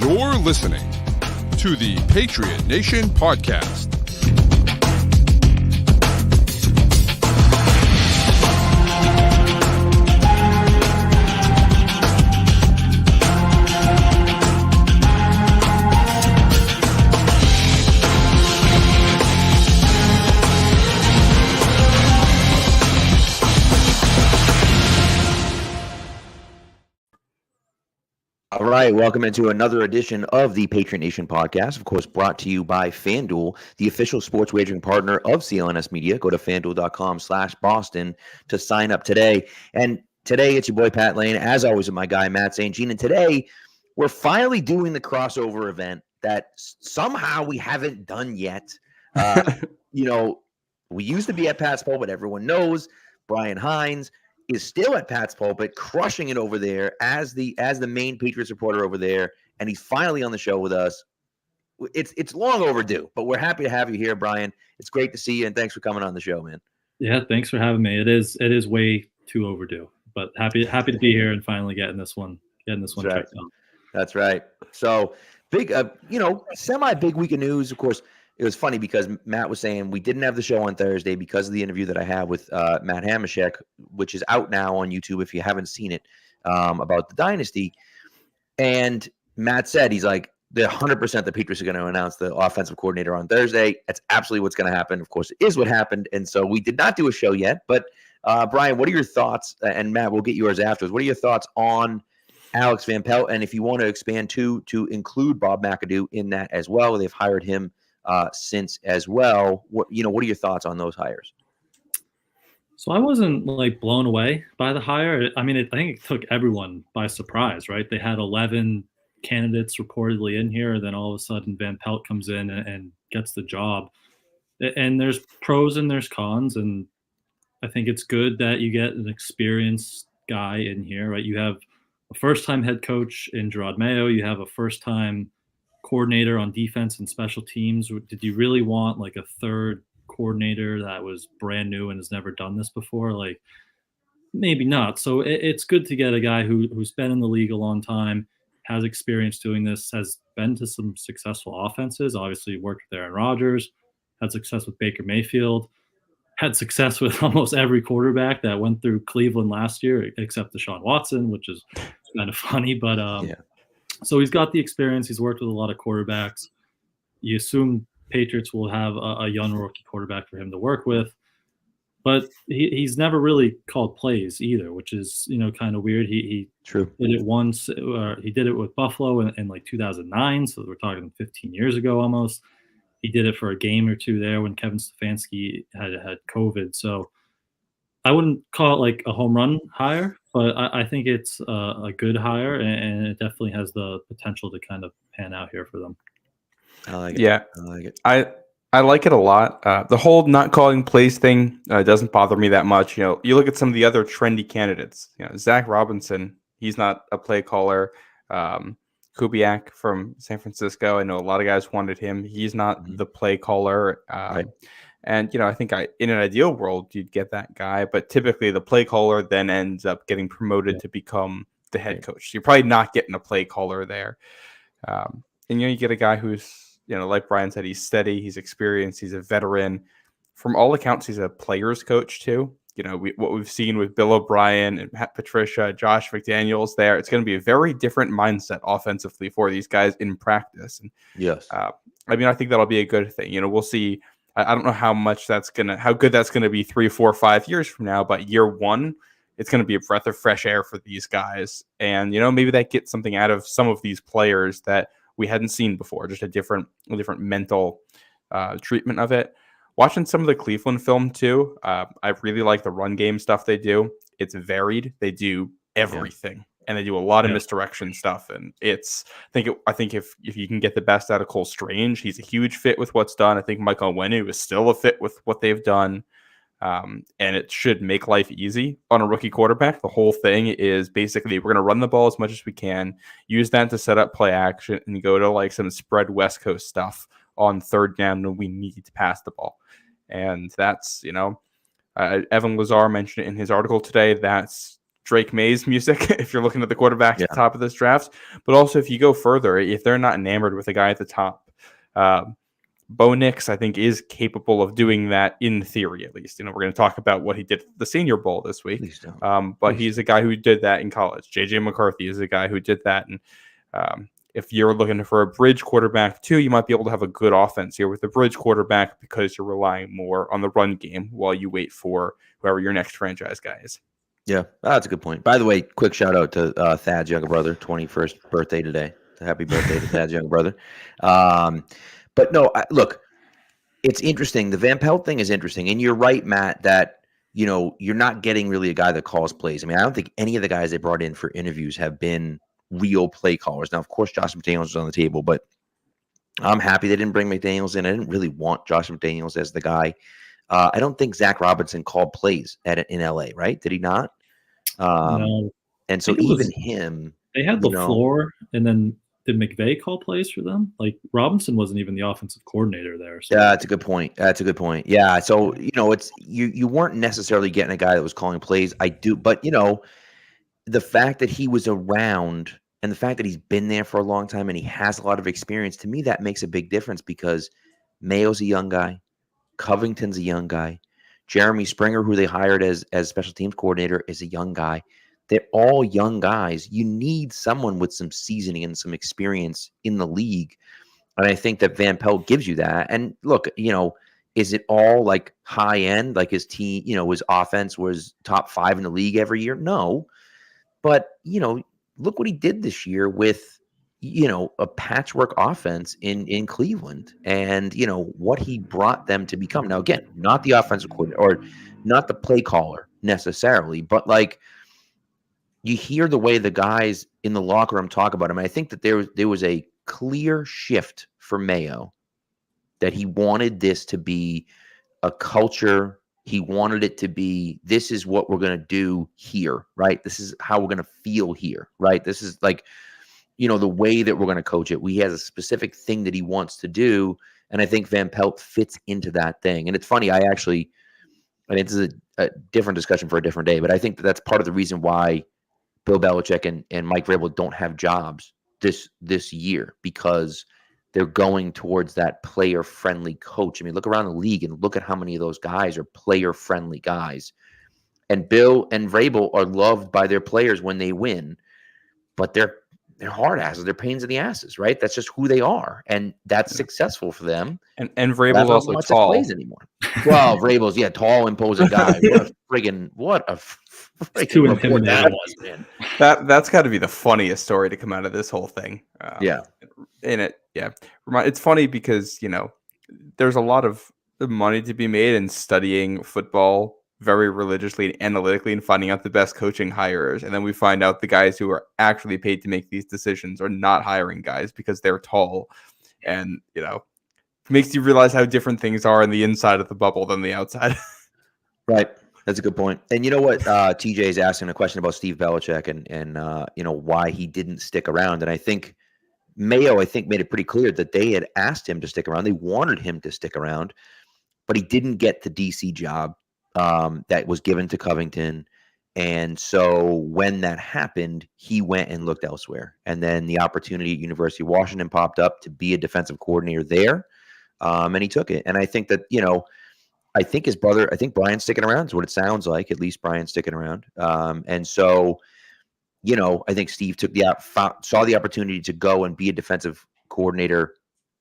You're listening to the Patriot Nation podcast. All right, welcome into another edition of the Patriot Nation podcast, of course, brought to you by FanDuel, the official sports wagering partner of CLNS Media. Go to FanDuel.com/Boston to sign up today. And today, it's your boy, Pat Lane, as always, with my guy, Matt St. Jean. And today, we're finally doing the crossover event that somehow we haven't done yet. We used to be at Pats Pulpit, everyone knows. Brian Hines is still at Pats Pulpit, crushing it over there as the main Patriots reporter over there, and he's finally on the show with us. It's long overdue, but we're happy to have you here, Brian. It's great to see you, and thanks for coming on the show, man. Yeah, thanks for having me. It is way too overdue, but happy to be here and finally getting this one checked out. That's right. So big, semi big week of news, of course. It was funny because Matt was saying we didn't have the show on Thursday because of the interview that I had with Matt Hamashek, which is out now on YouTube if you haven't seen it, about the dynasty. And Matt said, he's like, they're 100% the Patriots are going to announce the offensive coordinator on Thursday. That's absolutely what's going to happen. Of course, it is what happened. And so we did not do a show yet. But, Brian, what are your thoughts? And Matt, we'll get yours afterwards. What are your thoughts on Alex Van Pelt? And if you want to expand to include Bob McAdoo in that as well, they've hired him since as well. What are your thoughts on those hires? So I wasn't blown away by the hire. I mean, I think it took everyone by surprise, right? They had 11 candidates reportedly in here, and then all of a sudden Van Pelt comes in and gets the job. And there's pros and there's cons, and I think it's good that you get an experienced guy in here, right? You have a first-time head coach in Gerard Mayo. You have a first-time coordinator on defense and special teams. Did you really want a third coordinator that was brand new and has never done this before? Maybe not. So it's good to get a guy who's been in the league a long time, has experience doing this, has been to some successful offenses, obviously worked with Aaron Rodgers, had success with Baker Mayfield, had success with almost every quarterback that went through Cleveland last year, except Deshaun Watson, which is kind of funny, but yeah. So he's got the experience. He's worked with a lot of quarterbacks. You assume Patriots will have a young rookie quarterback for him to work with. But he's never really called plays either, which is, kind of weird. He did it once. He did it with Buffalo in 2009. So we're talking 15 years ago almost. He did it for a game or two there when Kevin Stefanski had COVID. So I wouldn't call it a home run hire, but I think it's a good hire, and it definitely has the potential to kind of pan out here for them. I like it. Yeah, I like it. I like it a lot. The whole not calling plays thing doesn't bother me that much. You look at some of the other trendy candidates. Zach Robinson, he's not a play caller. Kubiak from San Francisco, I know a lot of guys wanted him. He's not the play caller. Right. And, I think in an ideal world, you'd get that guy. But typically the play caller then ends up getting promoted to become the head coach. So you're probably not getting a play caller there. And, you get a guy who's, like Brian said, he's steady, he's experienced, he's a veteran. From all accounts, he's a player's coach too. What we've seen with Bill O'Brien and Pat Patricia, Josh McDaniels there, it's going to be a very different mindset offensively for these guys in practice. And yes. I think that'll be a good thing. We'll see. I don't know how good that's going to be 3, 4, 5 years from now, but year one, it's going to be a breath of fresh air for these guys. And, maybe that gets something out of some of these players that we hadn't seen before, just a different mental treatment of it. Watching some of the Cleveland film too, I really like the run game stuff they do. It's varied. They do everything. And they do a lot of misdirection stuff. And I think if you can get the best out of Cole Strange, he's a huge fit with what's done. I think Michael Onwenu is still a fit with what they've done. And it should make life easy on a rookie quarterback. The whole thing is basically we're going to run the ball as much as we can, use that to set up play action, and go to some spread West Coast stuff on third down when we need to pass the ball. And that's, Evan Lazar mentioned it in his article today. That's Drake May's music if you're looking at the quarterback Yeah. at the top of this draft. But also, if you go further, if they're not enamored with a guy at the top, Bo Nix, I think, is capable of doing that in theory, at least. We're going to talk about what he did at the Senior Bowl this week. Please don't. But he's a guy who did that in college. JJ McCarthy is a guy who did that. And if you're looking for a bridge quarterback too, you might be able to have a good offense here with a bridge quarterback because you're relying more on the run game while you wait for whoever your next franchise guy is. Yeah, that's a good point. By the way, quick shout out to Thad's younger brother, 21st birthday today. Happy birthday to Thad's younger brother. But no, look, it's interesting. The Van Pelt thing is interesting. And you're right, Matt, that, you're not getting really a guy that calls plays. I mean, I don't think any of the guys they brought in for interviews have been real play callers. Now, of course, Josh McDaniels was on the table, but I'm happy they didn't bring McDaniels in. I didn't really want Josh McDaniels as the guy. I don't think Zach Robinson called plays in LA, right? Did he not? No. And so even him, they had the floor, and then did McVay call plays for them? Like Robinson wasn't even the offensive coordinator there. So. Yeah, that's a good point. Yeah. So, it's you weren't necessarily getting a guy that was calling plays. I do, but the fact that he was around and the fact that he's been there for a long time and he has a lot of experience, to me, that makes a big difference because Mayo's a young guy. Covington's a young guy. Jeremy Springer, who they hired as special teams coordinator, is a young guy. They're all young guys. You need someone with some seasoning and some experience in the league. And I think that Van Pelt gives you that. And look, is it all like high end? Like his team, his offense was top 5 in the league every year? No. But, look what he did this year with, a patchwork offense in Cleveland and, what he brought them to become. Now, again, not the offensive coordinator or not the play caller necessarily, but like you hear the way the guys in the locker room talk about him. And I think that there was a clear shift for Mayo that he wanted this to be a culture. He wanted it to be, this is what we're going to do here, right? This is how we're going to feel here, right? This is like, the way that we're going to coach it. He has a specific thing that he wants to do. And I think Van Pelt fits into that thing. And it's funny, I think this is a different discussion for a different day, but I think that's part of the reason why Bill Belichick and Mike Vrabel don't have jobs this year, because they're going towards that player-friendly coach. I mean, look around the league and look at how many of those guys are player-friendly guys. And Bill and Vrabel are loved by their players when they win, but they're hard asses. They're pains in the asses, right? That's just who they are, and that's successful for them. And Vrabel's also tall. Plays anymore. Well, Vrabel's tall, imposing guy. What a too intimidating that was, man. That's got to be the funniest story to come out of this whole thing. It's funny because there's a lot of money to be made in studying football very religiously and analytically and finding out the best coaching hires. And then we find out the guys who are actually paid to make these decisions are not hiring guys because they're tall. And, it makes you realize how different things are in the inside of the bubble than the outside. Right. That's a good point. And you know what? TJ is asking a question about Steve Belichick and why he didn't stick around. And I think Mayo, made it pretty clear that they had asked him to stick around. They wanted him to stick around, but he didn't get the DC job that was given to Covington. And so when that happened, he went and looked elsewhere. And then the opportunity at University of Washington popped up to be a defensive coordinator there. And he took it. And I think that, I think his brother, Brian's sticking around is what it sounds like. At least Brian's sticking around. And so, I think Steve saw the opportunity to go and be a defensive coordinator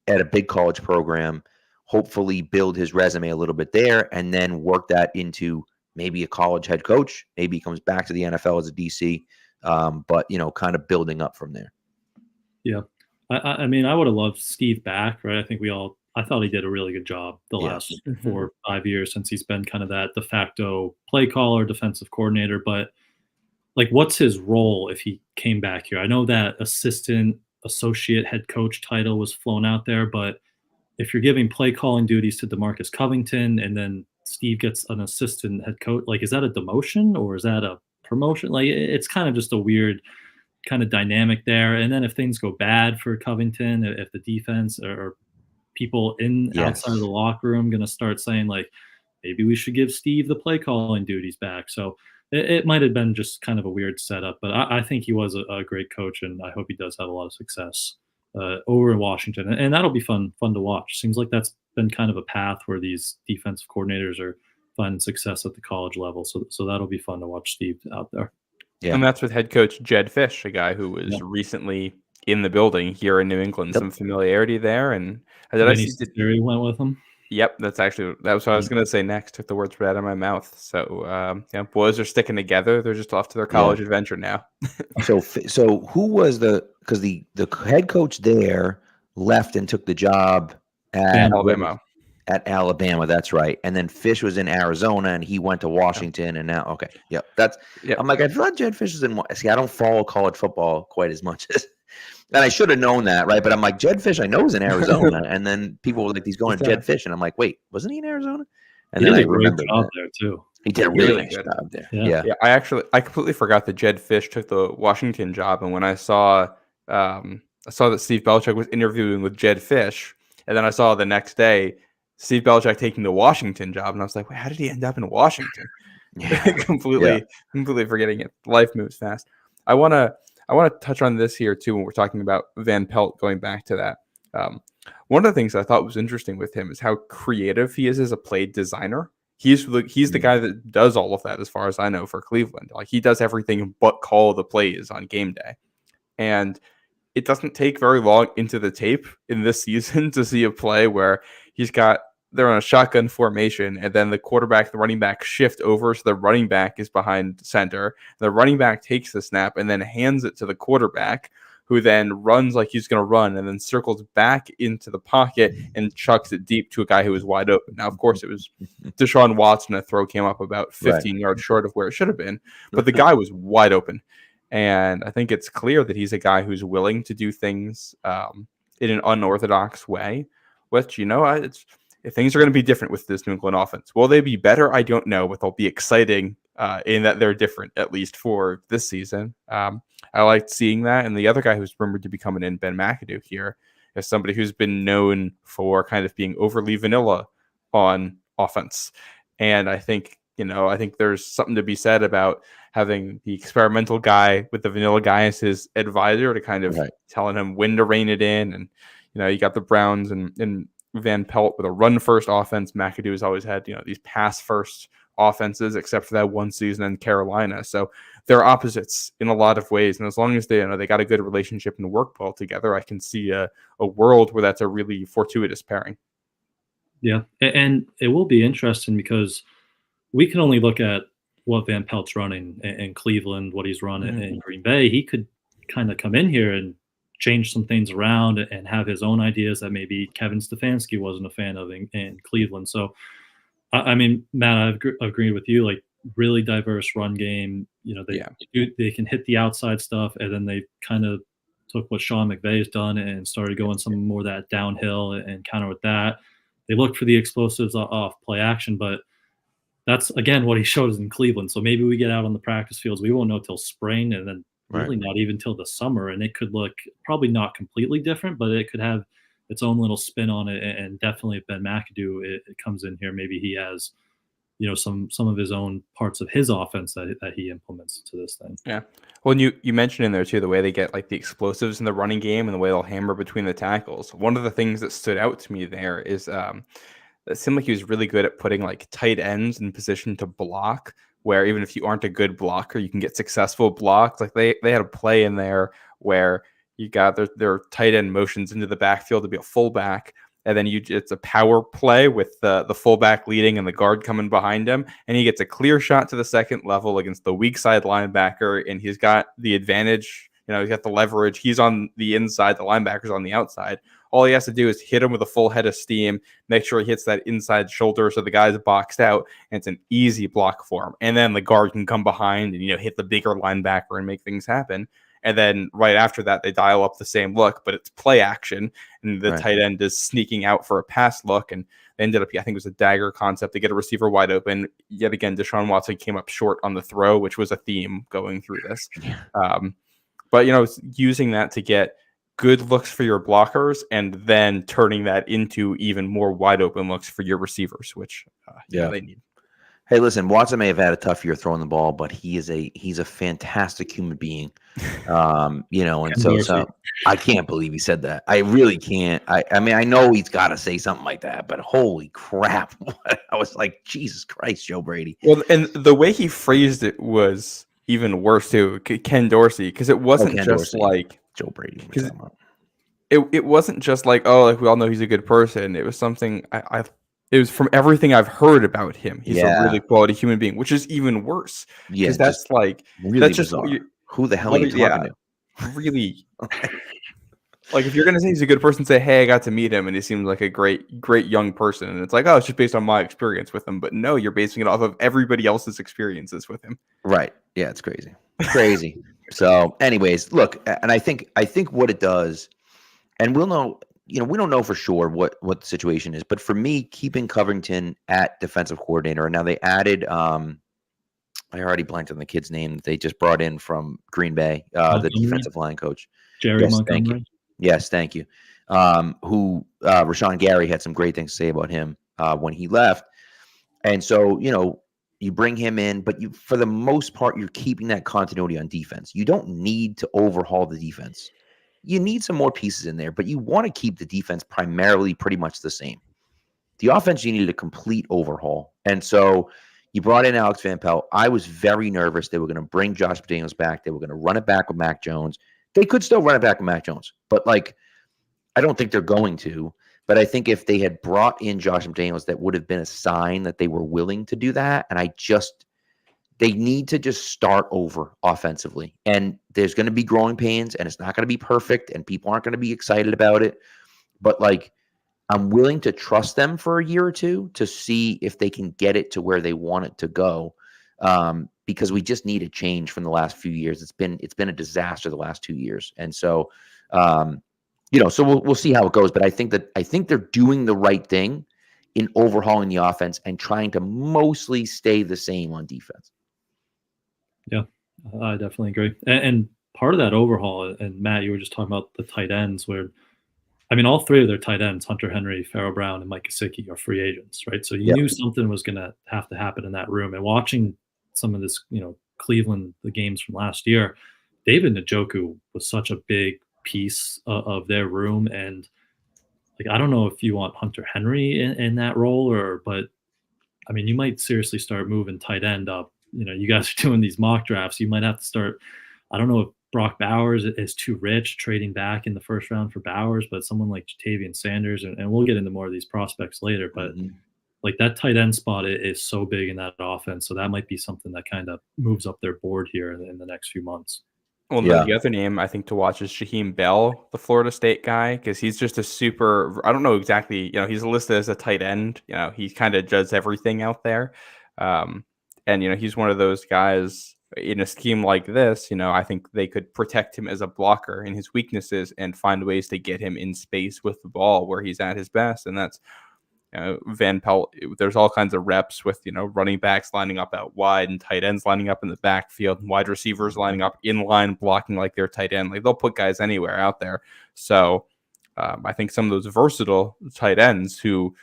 at a big college program, hopefully build his resume a little bit there, and then work that into maybe a college head coach. Maybe he comes back to the NFL as a DC, but, kind of building up from there. Yeah. I mean, I would have loved Steve back, right? I thought he did a really good job the last 4 or 5 years since he's been kind of that de facto play caller, defensive coordinator. But like, what's his role if he came back here? I know that associate head coach title was flown out there, but if you're giving play calling duties to DeMarcus Covington and then Steve gets an assistant head coach, like, is that a demotion or is that a promotion? Like, it's kind of just a weird kind of dynamic there. And then if things go bad for Covington, if the defense or people outside of the locker room going to start saying like, maybe we should give Steve the play calling duties back. So it might have been just kind of a weird setup, but I think he was a great coach, and I hope he does have a lot of success over in Washington, and that'll be fun to watch. Seems like that's been kind of a path where these defensive coordinators are finding success at the college level, so that'll be fun to watch Steve out there. Yeah. And that's with head coach Jed Fish, a guy who was recently in the building here in New England. Some familiarity there, and Vinny went with him. Yep, that was what I was going to say next. Took the words right out of my mouth. So, boys are sticking together. They're just off to their college adventure now. So who was because the head coach there left and took the job at Alabama. At Alabama, that's right. And then Fish was in Arizona, and he went to Washington, and now I'm like, I thought Jed Fish was in. See, I don't follow college football quite as much as. And I should have known that, right? But I'm like, Jed Fish, I know is in Arizona. And then people were like, he's going to Jed Fish. And I'm like, wait, wasn't he in Arizona? And he then did a great job there, too. He did a really nice job there. Yeah. I completely forgot that Jed Fish took the Washington job. And when I saw that Steve Belichick was interviewing with Jed Fish, and then I saw the next day Steve Belichick taking the Washington job. And I was like, wait, how did he end up in Washington? completely forgetting it. Life moves fast. I want to touch on this here too when we're talking about Van Pelt, going back to that. One of the things I thought was interesting with him is how creative he is as a play designer. He's the guy that does all of that, as far as I know, for Cleveland. Like, he does everything but call the plays on game day. And it doesn't take very long into the tape in this season to see a play where they're on a shotgun formation, and then the quarterback, the running back shift over, so the running back is behind center. The running back takes the snap and then hands it to the quarterback, who then runs like he's going to run, and then circles back into the pocket and chucks it deep to a guy who was wide open. Now, of course, it was Deshaun Watson. A throw came up about 15 yards short of where it should have been, but the guy was wide open. And I think it's clear that he's a guy who's willing to do things in an unorthodox way, which, things are going to be different with this New England offense. Will they be better? I don't know, but they'll be exciting in that they're different, at least for this season. I liked seeing that. And the other guy who's rumored to be coming in, Ben McAdoo, here, is somebody who's been known for kind of being overly vanilla on offense. And I think there's something to be said about having the experimental guy with the vanilla guy as his advisor to kind of telling him when to rein it in. And, you got the Browns and Van Pelt with a run-first offense. McAdoo has always had, these pass-first offenses, except for that one season in Carolina. So they're opposites in a lot of ways. And as long as they got a good relationship and work well together, I can see a world where that's a really fortuitous pairing. Yeah, and it will be interesting because we can only look at what Van Pelt's running in Cleveland, what he's running in Green Bay. He could kind of come in here and change some things around and have his own ideas that maybe Kevin Stefanski wasn't a fan of in Cleveland. So, I mean, Matt, I agree with you. Like, really diverse run game. They can hit the outside stuff, and then they kind of took what Sean McVay has done and started going some more of that downhill and counter with that. They look for the explosives off play action, but that's, again, what he showed us in Cleveland. So maybe we get out on the practice fields. We won't know till spring, and then really not even till the summer. And it could look probably not completely different, but it could have its own little spin on it. And definitely if Ben McAdoo it comes in here, maybe he has, some of his own parts of his offense that he implements to this thing. Yeah. Well, and you mentioned in there too, the way they get like the explosives in the running game and the way they'll hammer between the tackles. One of the things that stood out to me there is it seemed like he was really good at putting like tight ends in position to block, where even if you aren't a good blocker, you can get successful blocks. Like they had a play in there where you got their tight end motions into the backfield to be a fullback, and then it's a power play with the fullback leading and the guard coming behind him, and he gets a clear shot to the second level against the weak side linebacker, and he's got the advantage. He's got the leverage. He's on the inside, the linebacker's on the outside. All he has to do is hit him with a full head of steam, make sure he hits that inside shoulder so the guy's boxed out, and it's an easy block for him. And then the guard can come behind and, hit the bigger linebacker and make things happen. And then right after that, they dial up the same look, but it's play action, and the tight end is sneaking out for a pass look, and they ended up, I think it was a dagger concept to get a receiver wide open. Yet again, Deshaun Watson came up short on the throw, which was a theme going through this. But, using that to get good looks for your blockers and then turning that into even more wide open looks for your receivers, which they need. Hey, listen, Watson may have had a tough year throwing the ball, but he's a fantastic human being. And so I can't believe he said that. I really can't. I mean, I know he's got to say something like that, but holy crap. I was like, Jesus Christ, Joe Brady. Well, and the way he phrased it was even worse too. Ken Dorsey, because it wasn't just Dorsey. like Joe Brady. Because it wasn't just like, oh, like we all know he's a good person. It was something it was from everything I've heard about him. He's a really quality human being, which is even worse. Yeah, that's like really that's just bizarre. Who the hell are you talking to? Really. Like if you're gonna say he's a good person, say, hey, I got to meet him and he seems like a great young person. And it's like, oh, it's just based on my experience with him. But no, you're basing it off of everybody else's experiences with him. Right. Yeah, it's crazy. Crazy. So anyways, look, and I think what it does, and we'll know, we don't know for sure what the situation is, but for me, keeping Covington at defensive coordinator, and now they added I already blanked on the kid's name that they just brought in from Green Bay, the defensive line coach. Jerry Montgomery. Yes, thank you. Who Rashawn Gary had some great things to say about him when he left. And so, you bring him in, but for the most part, you're keeping that continuity on defense. You don't need to overhaul the defense. You need some more pieces in there, but you want to keep the defense primarily pretty much the same. The offense, you needed a complete overhaul. And so you brought in Alex Van Pelt. I was very nervous they were going to bring Josh McDaniels back. They were going to run it back with Mac Jones. They could still run it back with Mac Jones, but I don't think they're going to. But I think if they had brought in Josh McDaniels, that would have been a sign that they were willing to do that. And they need to just start over offensively. And there's going to be growing pains, and it's not going to be perfect, and people aren't going to be excited about it. But I'm willing to trust them for a year or two to see if they can get it to where they want it to go. Because we just need a change from the last few years. It's been a disaster the last 2 years. And so, so we'll see how it goes. But I think they're doing the right thing in overhauling the offense and trying to mostly stay the same on defense. Yeah, I definitely agree. And part of that overhaul, and Matt, you were just talking about the tight ends where, all three of their tight ends, Hunter Henry, Pharaoh Brown, and Mike Gesicki, are free agents, right? So you knew something was going to have to happen in that room. And watching some of this, Cleveland, the games from last year, David Njoku was such a big piece of their room. And I don't know if you want Hunter Henry in that role but you might seriously start moving tight end up. You guys are doing these mock drafts. You might have to start, I don't know if Brock Bowers is too rich, trading back in the first round for Bowers, but someone like Jatavian Sanders, and we'll get into more of these prospects later, but that tight end spot is so big in that offense. So that might be something that kind of moves up their board here in the next few months. Well, the other name I think to watch is Shaheem Bell, the Florida State guy, because he's just a super, I don't know exactly, he's listed as a tight end. He kind of does everything out there. And, he's one of those guys in a scheme like this, I think they could protect him as a blocker in his weaknesses and find ways to get him in space with the ball where he's at his best. And that's Van Pelt. There's all kinds of reps with, running backs lining up out wide and tight ends lining up in the backfield and wide receivers lining up in line blocking like their tight end. They'll put guys anywhere out there. So I think some of those versatile tight ends who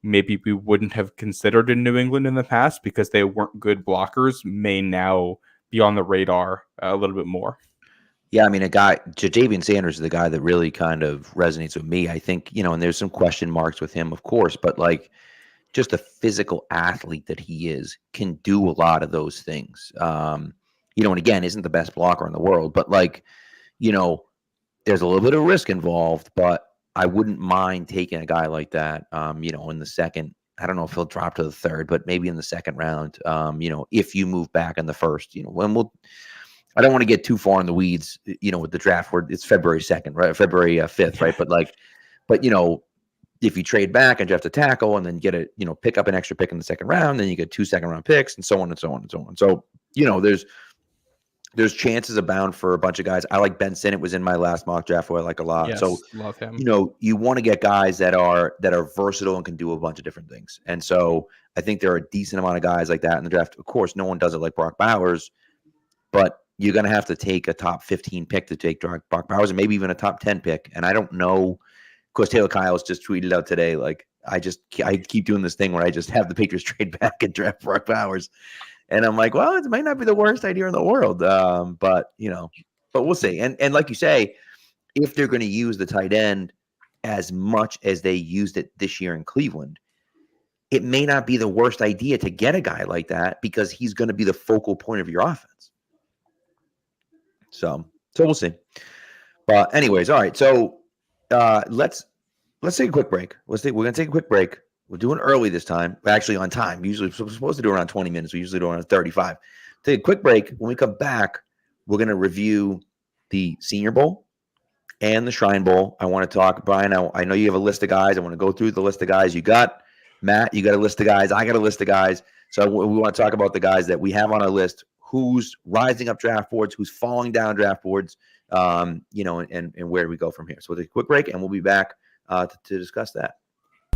maybe we wouldn't have considered in New England in the past because they weren't good blockers may now be on the radar a little bit more. Yeah, Jatavian Sanders is the guy that really kind of resonates with me. I think, and there's some question marks with him, of course, but just a physical athlete that he is can do a lot of those things. And again, isn't the best blocker in the world, but there's a little bit of risk involved, but I wouldn't mind taking a guy like that, in the second. I don't know if he'll drop to the third, but maybe in the second round, if you move back in the first, I don't want to get too far in the weeds, with the draft where it's February 2nd, right? February 5th, right? But if you trade back and draft a tackle and then get pick up an extra pick in the second round, then you get 2 second-round picks and so on and so on and so on. So, there's chances abound for a bunch of guys. I like Ben Sinnott, was in my last mock draft, who I like a lot. Yes, so, love him. You want to get guys that are versatile and can do a bunch of different things. And so I think there are a decent amount of guys like that in the draft. Of course, no one does it like Brock Bowers, but you're going to have to take a top 15 pick to take Brock Bowers and maybe even a top 10 pick. And I don't know, of course, Taylor Kyles just tweeted out today, I keep doing this thing where I just have the Patriots trade back and draft Brock Bowers. And I'm like, well, it might not be the worst idea in the world. But we'll see. And like you say, if they're going to use the tight end as much as they used it this year in Cleveland, it may not be the worst idea to get a guy like that because he's going to be the focal point of your offense. So we'll see. But anyways, all right. So let's take a quick break. We're going to take a quick break. We're doing early this time. We're actually on time. Usually we're supposed to do around 20 minutes. We usually do around 35. Take a quick break. When we come back, we're going to review the Senior Bowl and the Shrine Bowl. I want to talk, Brian, I know you have a list of guys. I want to go through the list of guys you got. Matt, you got a list of guys. I got a list of guys. So we want to talk about the guys that we have on our list, who's rising up draft boards, who's falling down draft boards, and where do we go from here. So we'll take a quick break, and we'll be back to discuss that.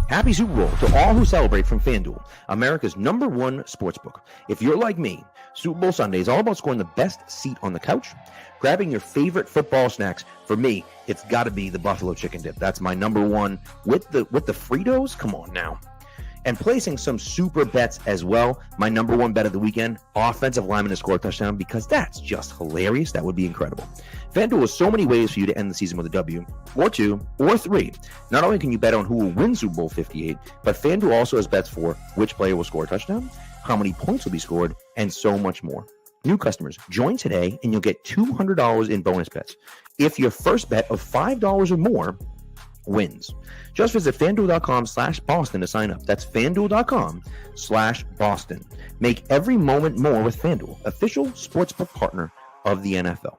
Happy Super Bowl to all who celebrate from FanDuel, America's #1 sportsbook. If you're like me, Super Bowl Sunday is all about scoring the best seat on the couch, grabbing your favorite football snacks. For me, it's got to be the buffalo chicken dip. That's my #1 with the Fritos. Come on now. And placing some super bets as well. My #1 bet of the weekend, offensive lineman to score a touchdown, because that's just hilarious. That would be incredible. FanDuel has so many ways for you to end the season with a W, or 2, or 3. Not only can you bet on who will win Super Bowl 58, but FanDuel also has bets for which player will score a touchdown, how many points will be scored, and so much more. New customers, join today and you'll get $200 in bonus bets if your first bet of $5 or more wins. Just visit FanDuel.com/Boston to sign up. That's FanDuel.com/Boston. Make every moment more with FanDuel, official sportsbook partner of the NFL.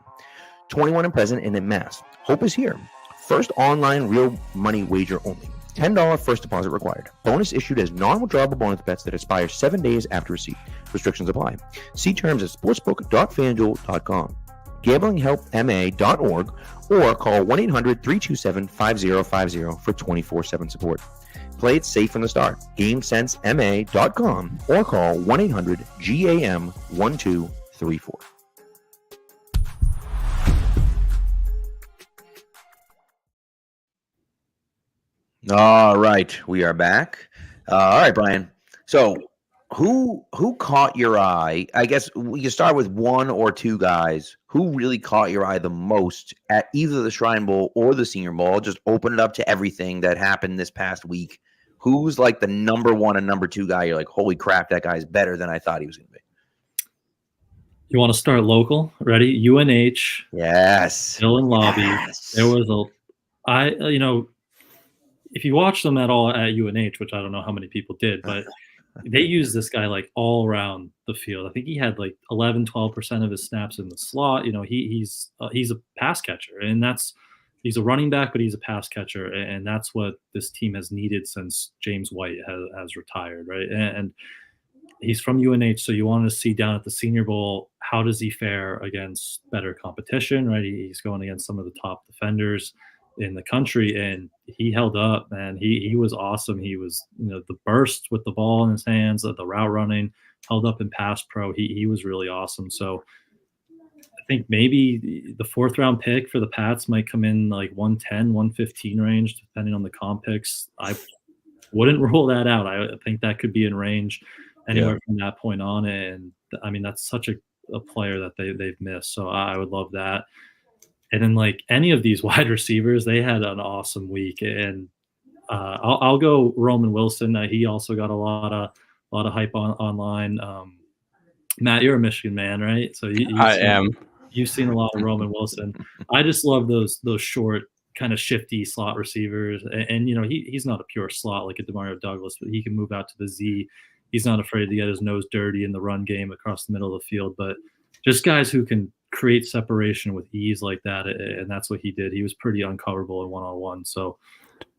21 and present and in Mass. Hope is here. First online real money wager only. $10 first deposit required. Bonus issued as non-withdrawable bonus bets that expire 7 days after receipt. Restrictions apply. See terms at sportsbook.fanduel.com. GamblingHelpMA.org or call 1-800-327-5050 for 24/7 support. Play it safe from the start. GameSenseMA.com or call 1-800-GAM-1234. All right, we are back. All right, Brian. So who caught your eye? I guess we can start with one or two guys. Who really caught your eye the most at either the Shrine Bowl or the Senior Bowl? Just open it up to everything that happened this past week. Who's like the #1 and #2 guy? You're like, holy crap, that guy's better than I thought he was going to be. You want to start local? Ready? UNH. Yes. Dylan Lobby. Yes. There was if you watch them at all at UNH, which I don't know how many people did, but they use this guy like all around the field. I think he had like 11-12% of his snaps in the slot. He's a pass catcher, and he's a running back, but he's a pass catcher, and that's what this team has needed since James White has retired, right? And he's from UNH, so you want to see down at the Senior Bowl, how does he fare against better competition, right? He's going against some of the top defenders in the country, and he held up, and he was awesome. He was, the burst with the ball in his hands, the route running, held up in pass pro. He was really awesome. So I think maybe the 4th round pick for the Pats might come in like 110, 115 range, depending on the comp picks. I wouldn't rule that out. I think that could be in range anywhere from that point on. And I mean, that's such a player that they've missed. So I would love that. And then like any of these wide receivers, they had an awesome week. And I'll go Roman Wilson. He also got a lot of hype online. Matt, you're a Michigan man, right? So you've seen a lot of Roman Wilson. I just love those short, kind of shifty slot receivers. And he's not a pure slot like a Demario Douglas, but he can move out to the Z. He's not afraid to get his nose dirty in the run game across the middle of the field. But just guys who can create separation with ease like that, and that's what he did. He was pretty uncoverable in one-on-one. So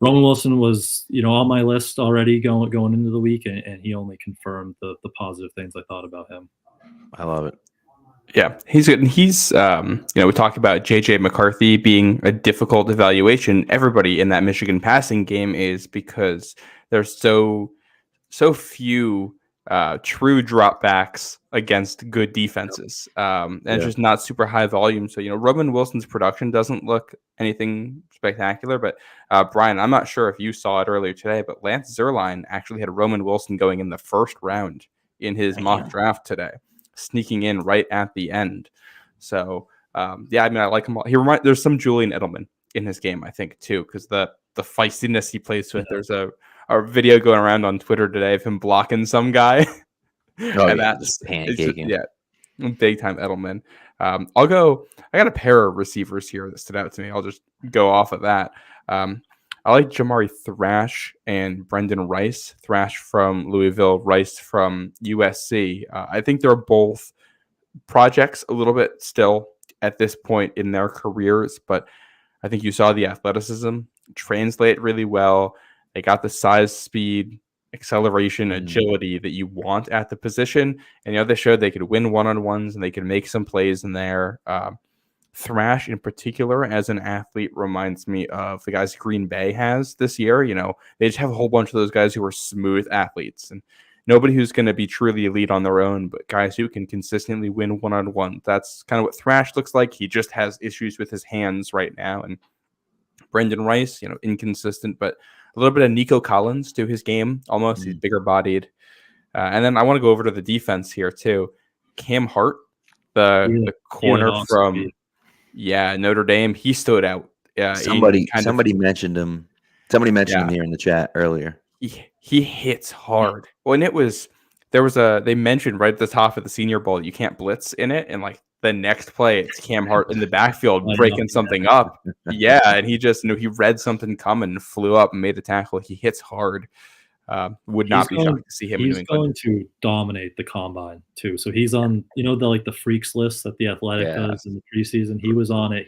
Roman Wilson was, on my list already going into the week, and he only confirmed the positive things I thought about him. I love it. Yeah, he's good. And he's, we talked about J.J. McCarthy being a difficult evaluation. Everybody in that Michigan passing game is, because there's so few true dropbacks against good defenses. And it's just not super high volume. So, Roman Wilson's production doesn't look anything spectacular. But Brian, I'm not sure if you saw it earlier today, but Lance Zierlein actually had Roman Wilson going in the first round in his mock draft today, sneaking in right at the end. So, I like him. There's some Julian Edelman in his game, I think, too, because the feistiness he plays with. There's a video going around on Twitter today of him blocking some guy. And that's pancake. Big time Edelman. I got a pair of receivers here that stood out to me. I'll just go off of that. I like Jamari Thrash and Brendan Rice. Thrash from Louisville, Rice from USC. I think they're both projects a little bit still at this point in their careers, but I think you saw the athleticism translate really well. They got the size, speed, acceleration, agility that you want at the position. And, they showed they could win one-on-ones and they could make some plays in there. Thrash in particular as an athlete reminds me of the guys Green Bay has this year. They just have a whole bunch of those guys who are smooth athletes and nobody who's going to be truly elite on their own, but guys who can consistently win one-on-one. That's kind of what Thrash looks like. He just has issues with his hands right now. And Brendan Rice, inconsistent, but a little bit of Nico Collins to his game. Almost, he's bigger bodied. And then I want to go over to the defense here too. Cam Hart, the corner from Notre Dame, he stood out. Somebody mentioned him. Somebody mentioned him here in the chat earlier. He hits hard. When they mentioned right at the top of the Senior Bowl, you can't blitz in it, and like the next play, it's Cam Hart in the backfield breaking something up. Yeah, and he just he read something coming and flew up and made a tackle. He hits hard. Would not be shocked to see him in New England. He's going to dominate the combine too. So he's on, the freaks list that the Athletic does in the preseason. He was on it.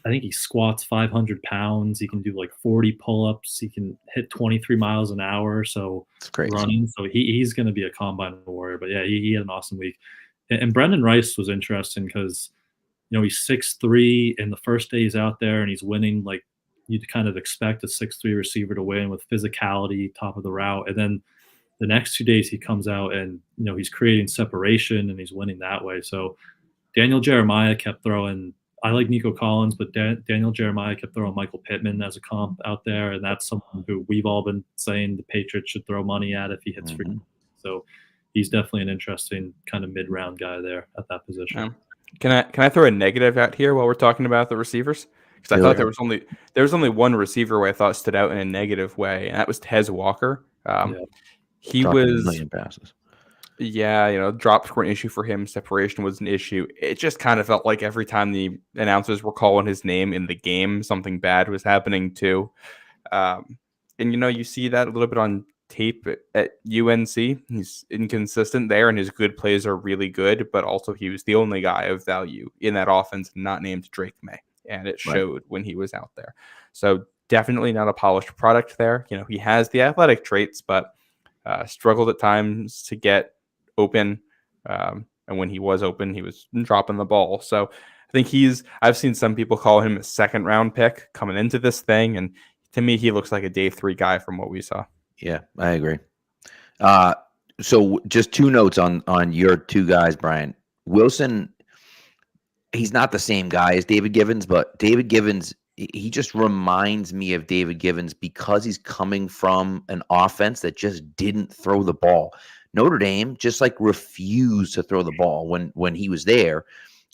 I think he squats 500 pounds. He can do like 40 pull-ups. He can hit 23 miles an hour. So it's crazy running. So he's going to be a combine warrior. But yeah, he had an awesome week. And Brendan Rice was interesting because, he's 6'3", and the first day he's out there and he's winning like you'd kind of expect a 6'3" receiver to win with physicality, top of the route. And then the next 2 days he comes out and, he's creating separation and he's winning that way. So Daniel Jeremiah kept throwing – I like Nico Collins, but Daniel Jeremiah kept throwing Michael Pittman as a comp out there, and that's someone who we've all been saying the Patriots should throw money at if he hits free. So he's definitely an interesting kind of mid-round guy there at that position. Can I throw a negative out here while we're talking about the receivers? Because I thought there was only one receiver where I thought stood out in a negative way, and that was Tez Walker. He dropped was a million passes. Yeah, drops were an issue for him. Separation was an issue. It just kind of felt like every time the announcers were calling his name in the game, something bad was happening too. And, you see that a little bit on tape at UNC. He's inconsistent there, and his good plays are really good, but also he was the only guy of value in that offense not named Drake May, and it showed when he was out there. So definitely not a polished product there. He has the athletic traits, but struggled at times to get open, and when he was open, he was dropping the ball. So I think I've seen some people call him a second round pick coming into this thing, and to me, he looks like a day 3 guy from what we saw. Yeah, I agree. So just 2 notes on your 2 guys, Brian. Wilson, he's not the same guy as David Givens, but David Givens, he just reminds me of David Givens because he's coming from an offense that just didn't throw the ball. Notre Dame just refused to throw the ball when he was there.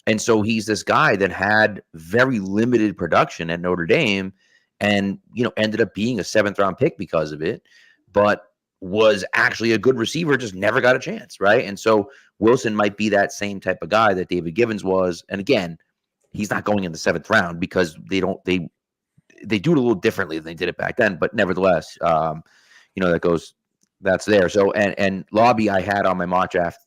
And so he's this guy that had very limited production at Notre Dame and, ended up being a 7th round pick because of it, but was actually a good receiver, just never got a chance. Right. And so Wilson might be that same type of guy that David Givens was. And again, he's not going in the 7th round because they do it a little differently than they did it back then. But nevertheless, that's there. So, and Lobby I had on my mock draft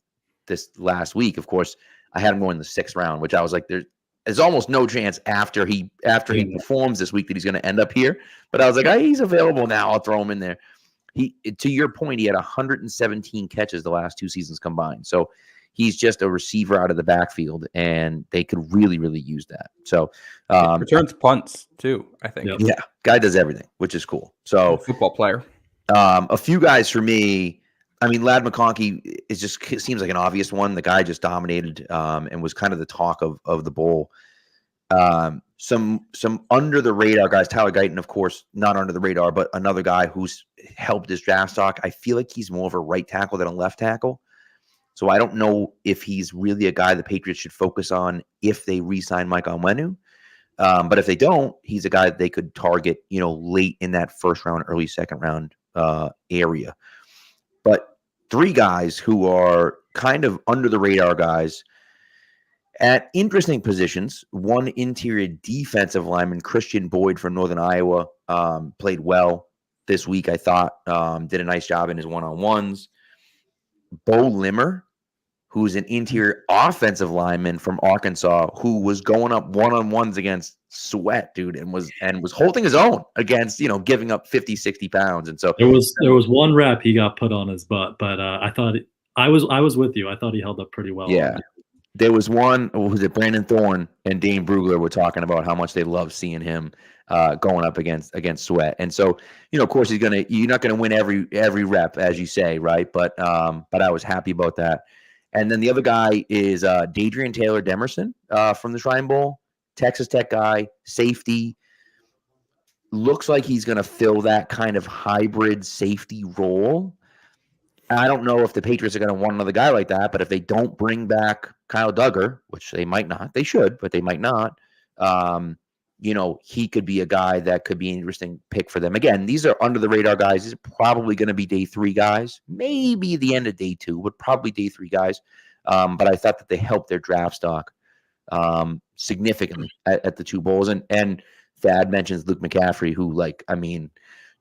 this last week, of course, I had him going in the 6th round, which I was like, there's almost no chance after he performs this week that he's going to end up here. But I was like, he's available now. I'll throw him in there. To your point, he had 117 catches the last 2 seasons combined. So he's just a receiver out of the backfield, and they could really, really use that. So returns punts too, I think. Yep. Yeah, guy does everything, which is cool. So football player. A few guys for me. I mean, Lad McConkey seems like an obvious one. The guy just dominated and was kind of the talk of the bowl. Some under the radar guys. Tyler Guyton, of course, not under the radar, but another guy who's helped his draft stock. I feel like he's more of a right tackle than a left tackle. So I don't know if he's really a guy the Patriots should focus on if they re-sign Mike Onwenu. But if they don't, he's a guy that they could target, late in that first round, early second round area. But three guys who are kind of under the radar guys at interesting positions. One interior defensive lineman, Christian Boyd from Northern Iowa, played well this week, I thought. Did a nice job in his one-on-ones. Bo Limmer, who's an interior offensive lineman from Arkansas, who was going up one-on-ones against Sweat, dude, and was holding his own against, giving up 50, 60 pounds. And so there was one rep he got put on his butt, but I thought I was with you. I thought he held up pretty well. Yeah. There was one, was it Brandon Thorne and Dane Brugler were talking about how much they love seeing him going up against Sweat. And so, of course you're not gonna win every rep, as you say, right? But I was happy about that. And then the other guy is Dadrian Taylor Demerson from the Shrine Bowl, Texas Tech guy, safety. Looks like he's going to fill that kind of hybrid safety role. I don't know if the Patriots are going to want another guy like that, but if they don't bring back Kyle Duggar, which they might not, they should, but they might not, he could be a guy that could be an interesting pick for them. Again, these are under the radar guys. These are probably going to be day 3 guys, maybe the end of day 2, but probably day 3 guys. But I thought that they helped their draft stock significantly at the 2 bowls. And Thad mentions Luke McCaffrey, who,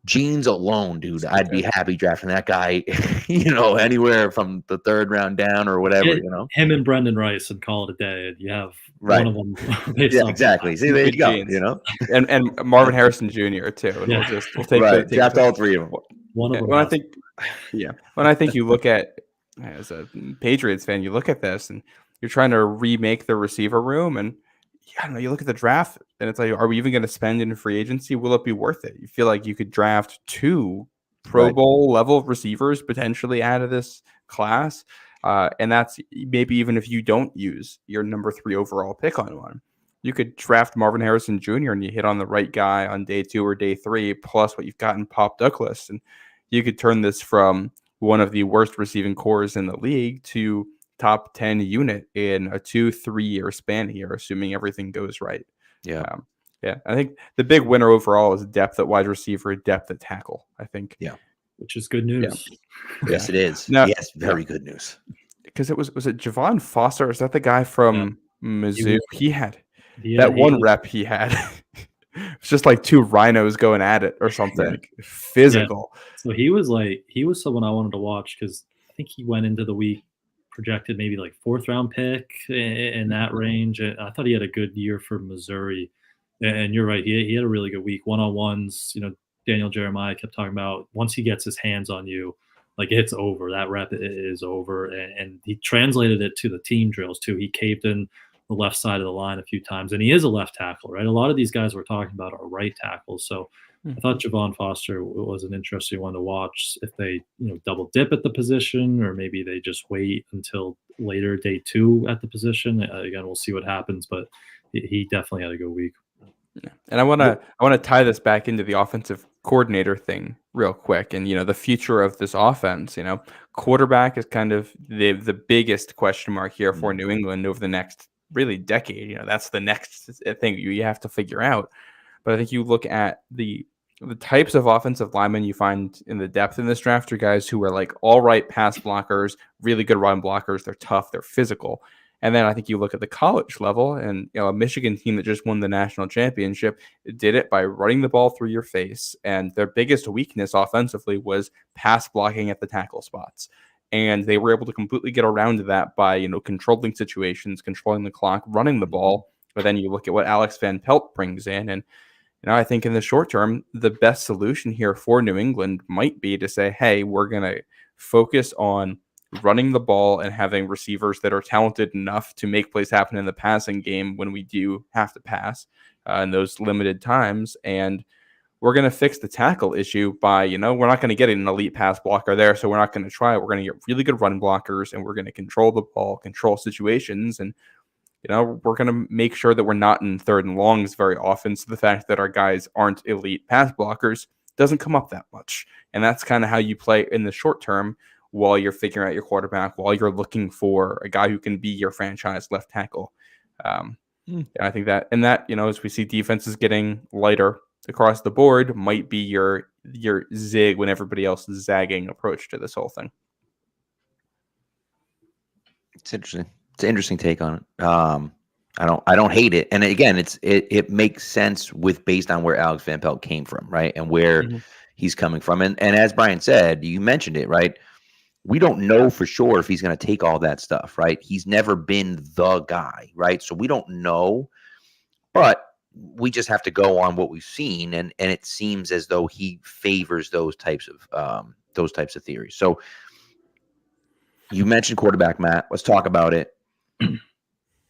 genes alone, dude, I'd be happy drafting that guy, anywhere from the 3rd round down or whatever, Him and Brendan Rice, and call it a day. And you have right. one of them. Yeah, exactly. See, there you go, And Marvin Harrison Jr. too. And Yeah. we'll take right. Draft all 3 of them. One of them. When I think you look at, as a Patriots fan, you look at this and you're trying to remake the receiver room, and I don't know, you look at the draft and it's like, are we even going to spend in free agency? Will it be worth it? You feel like you could draft 2 Pro Bowl level receivers potentially out of this class. And that's maybe even if you don't use your number 3 overall pick on one. You could draft Marvin Harrison Jr. and you hit on the right guy on day 2 or day 3, plus what you've got in Pop Douglas. And you could turn this from one of the worst receiving cores in the league to top 10 unit in a 2-3 year span here, assuming everything goes right. Yeah. I think the big winner overall is depth at wide receiver, depth at tackle, I think. Yeah. Which is good news. Yeah. Yes, it is. Now, yes, very good news. Because was it Javon Foster? Is that the guy from Mizzou? He had one rep he had. It's just like 2 rhinos going at it or something. Physical. Yeah. So he was someone I wanted to watch because I think he went into the week projected maybe 4th round pick in that range. And I thought he had a good year for Missouri. And you're right, he had a really good week. One-on-ones, Daniel Jeremiah kept talking about once he gets his hands on you, it's over. That rep is over. And he translated it to the team drills too. He caved in the left side of the line a few times, and he is a left tackle, right? A lot of these guys we're talking about are right tackles. So I thought Javon Foster was an interesting one to watch if they, double dip at the position, or maybe they just wait until later day 2 at the position. Again, we'll see what happens, but he definitely had a good week. Yeah. And I want to tie this back into the offensive coordinator thing real quick. And, the future of this offense, quarterback is kind of the biggest question mark here for New England over the next really decade. That's the next thing you have to figure out. But I think you look at the types of offensive linemen you find in the depth in this draft are guys who are all right pass blockers, really good run blockers. They're tough, they're physical. And then I think you look at the college level, and a Michigan team that just won the national championship did it by running the ball through your face. And their biggest weakness offensively was pass blocking at the tackle spots. And they were able to completely get around that by, controlling situations, controlling the clock, running the ball. But then you look at what Alex Van Pelt brings in, and I think in the short term, the best solution here for New England might be to say, hey, we're going to focus on running the ball and having receivers that are talented enough to make plays happen in the passing game when we do have to pass in those limited times. And we're going to fix the tackle issue by, we're not going to get an elite pass blocker there, so we're not going to try it. We're going to get really good run blockers, and we're going to control the ball, control situations, and we're going to make sure that we're not in third and longs very often. So the fact that our guys aren't elite pass blockers doesn't come up that much. And that's kind of how you play in the short term while you're figuring out your quarterback, while you're looking for a guy who can be your franchise left tackle. And I think that, as we see defenses getting lighter across the board, might be your zig when everybody else is zagging approach to this whole thing. It's interesting. It's an interesting take on it. I don't hate it. And again, it makes sense based on where Alex Van Pelt came from, right? And where he's coming from. And as Brian said, you mentioned it, right? We don't know for sure if he's going to take all that stuff, right? He's never been the guy, right? So we don't know, but we just have to go on what we've seen. And it seems as though he favors those types of theories. So you mentioned quarterback, Matt. Let's talk about it.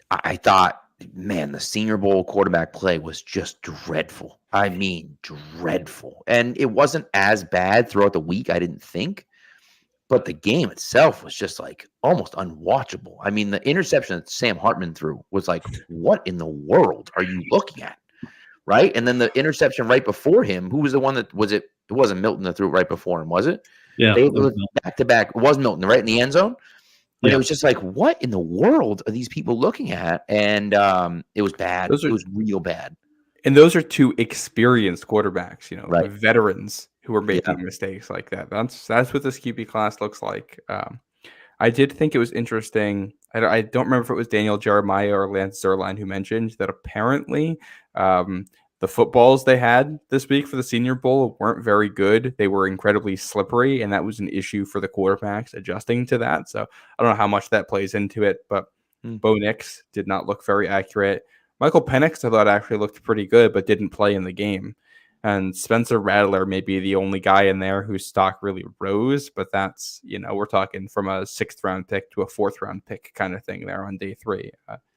I thought, man, the Senior Bowl quarterback play was just dreadful. I mean, dreadful. And it wasn't as bad throughout the week, I didn't think. But the game itself was just like almost unwatchable. I mean, the interception that Sam Hartman threw was like, what in the world are you looking at? Right? And then the interception right before him, who was the one that was it? It wasn't Milton that threw it right before him, was it? Yeah. They was back to back. It was Milton, right? In the end zone. And Yeah. it was just like, what in the world are these people looking at? And it was bad. It was real bad. And those are two experienced quarterbacks, Right. veterans who are making mistakes like that. That's what this QB class looks like. I did think it was interesting. I don't remember if it was Daniel Jeremiah or Lance Zierlein who mentioned that apparently the footballs they had this week for the Senior Bowl weren't very good. They were incredibly slippery, and that was an issue for the quarterbacks adjusting to that. So I don't know how much that plays into it, but Bo Nix did not look very accurate. Michael Penix, I thought, actually looked pretty good, but didn't play in the game. And Spencer Rattler may be the only guy in there whose stock really rose, but that's, we're talking from a 6th-round pick to a 4th-round pick kind of thing there on day 3.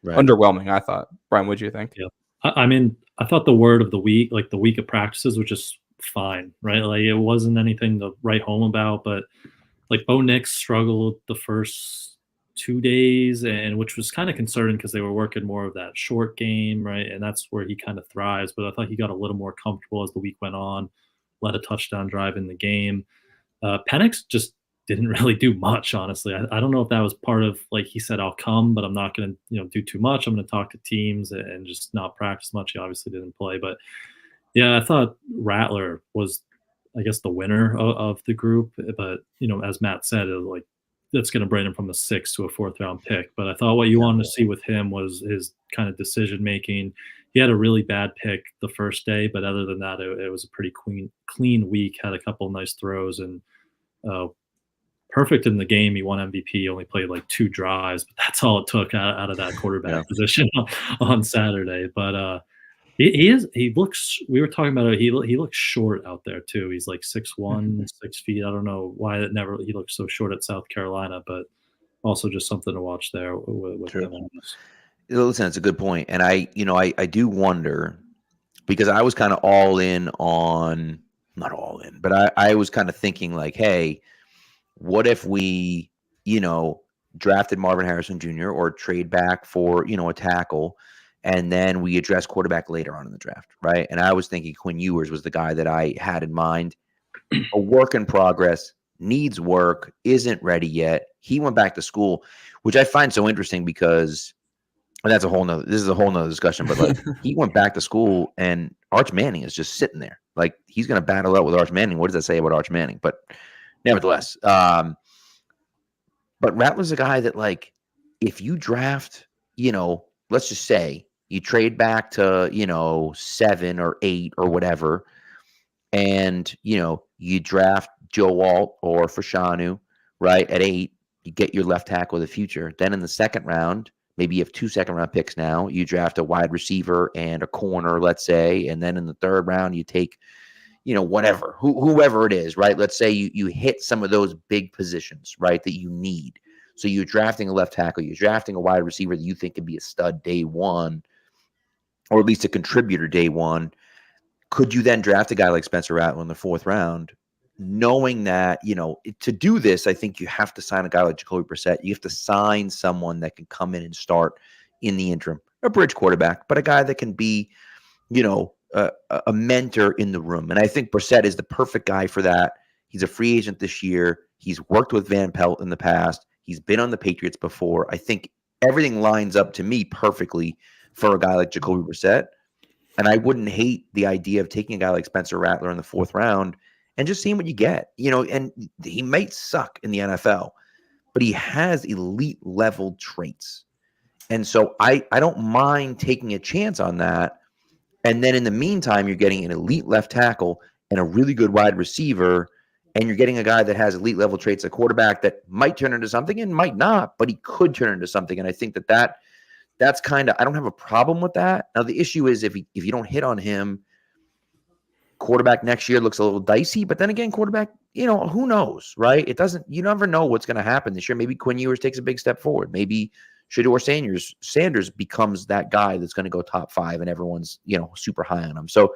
Underwhelming, I thought. Brian, what do you think? Yeah. I mean, I thought the word of the week, like the week of practices, was just fine, right? Like it wasn't anything to write home about, but like Bo Nix struggled the first 2 days, and which was kind of concerning because they were working more of that short game, right? And that's where he kind of thrives. But I thought he got a little more comfortable as the week went on, led a touchdown drive in the game. Penix just didn't really do much, honestly. I don't know if that was part of, like he said, I'll come, but I'm not going to do too much. I'm going to talk to teams and just not practice much. He obviously didn't play. But yeah, I thought Rattler was, I guess, the winner of the group. But, as Matt said, like, that's going to bring him from a 6th to a 4th-round pick. But I thought what you wanted to see with him was his kind of decision-making. He had a really bad pick the first day, but other than that, it was a pretty clean week, had a couple of nice throws, and perfect in the game. He won MVP. He only played like 2 drives, but that's all it took out of that quarterback position on Saturday. But he looks, we were talking about it, he looks short out there too. He's like 6'1", 6 feet. I don't know why he looked so short at South Carolina, but also just something to watch there with him. Listen, it's a good point. And I do wonder, because I was kind of all in on, not all in, but I was kind of thinking like, hey, what if we, drafted Marvin Harrison Jr. or trade back for, a tackle, and then we address quarterback later on in the draft, right? And I was thinking Quinn Ewers was the guy that I had in mind. A work in progress, needs work, isn't ready yet. He went back to school, which I find so interesting because, and this is a whole nother discussion, but like he went back to school and Arch Manning is just sitting there. Like he's going to battle out with Arch Manning. What does that say about Arch Manning? But nevertheless, but Rattler's a guy that, like, if you draft, let's just say you trade back to, 7 or 8 or whatever, and, you draft Joe Alt or Fashanu, right, at 8, you get your left tackle of the future. Then in the 2nd round, maybe you have 2 second-round picks now. You draft a wide receiver and a corner, let's say, and then in the 3rd round, you take, whatever, whoever it is, right? Let's say you hit some of those big positions, right, that you need. So you're drafting a left tackle, you're drafting a wide receiver that you think could be a stud day one, or at least a contributor day one. could you then draft a guy like Spencer Rattler in the 4th round, knowing that, to do this, I think you have to sign a guy like Jacoby Brissett. You have to sign someone that can come in and start in the interim, a bridge quarterback, but a guy that can be, a mentor in the room. And I think Brissett is the perfect guy for that. He's a free agent this year. He's worked with Van Pelt in the past. He's been on the Patriots before. I think everything lines up to me perfectly for a guy like Jacoby Brissett. And I wouldn't hate the idea of taking a guy like Spencer Rattler in the 4th round and just seeing what you get. And he might suck in the NFL, but he has elite level traits. And so I don't mind taking a chance on that. And then in the meantime, you're getting an elite left tackle and a really good wide receiver, and you're getting a guy that has elite level traits, a quarterback that might turn into something and might not, but he could turn into something. And I think that's kind of, I don't have a problem with that. Now, the issue is if you don't hit on him, quarterback next year looks a little dicey, but then again, quarterback, who knows, right? You never know what's going to happen this year. Maybe Quinn Ewers takes a big step forward. Maybe Shedeur Sanders becomes that guy that's going to go top 5 and everyone's, super high on him. So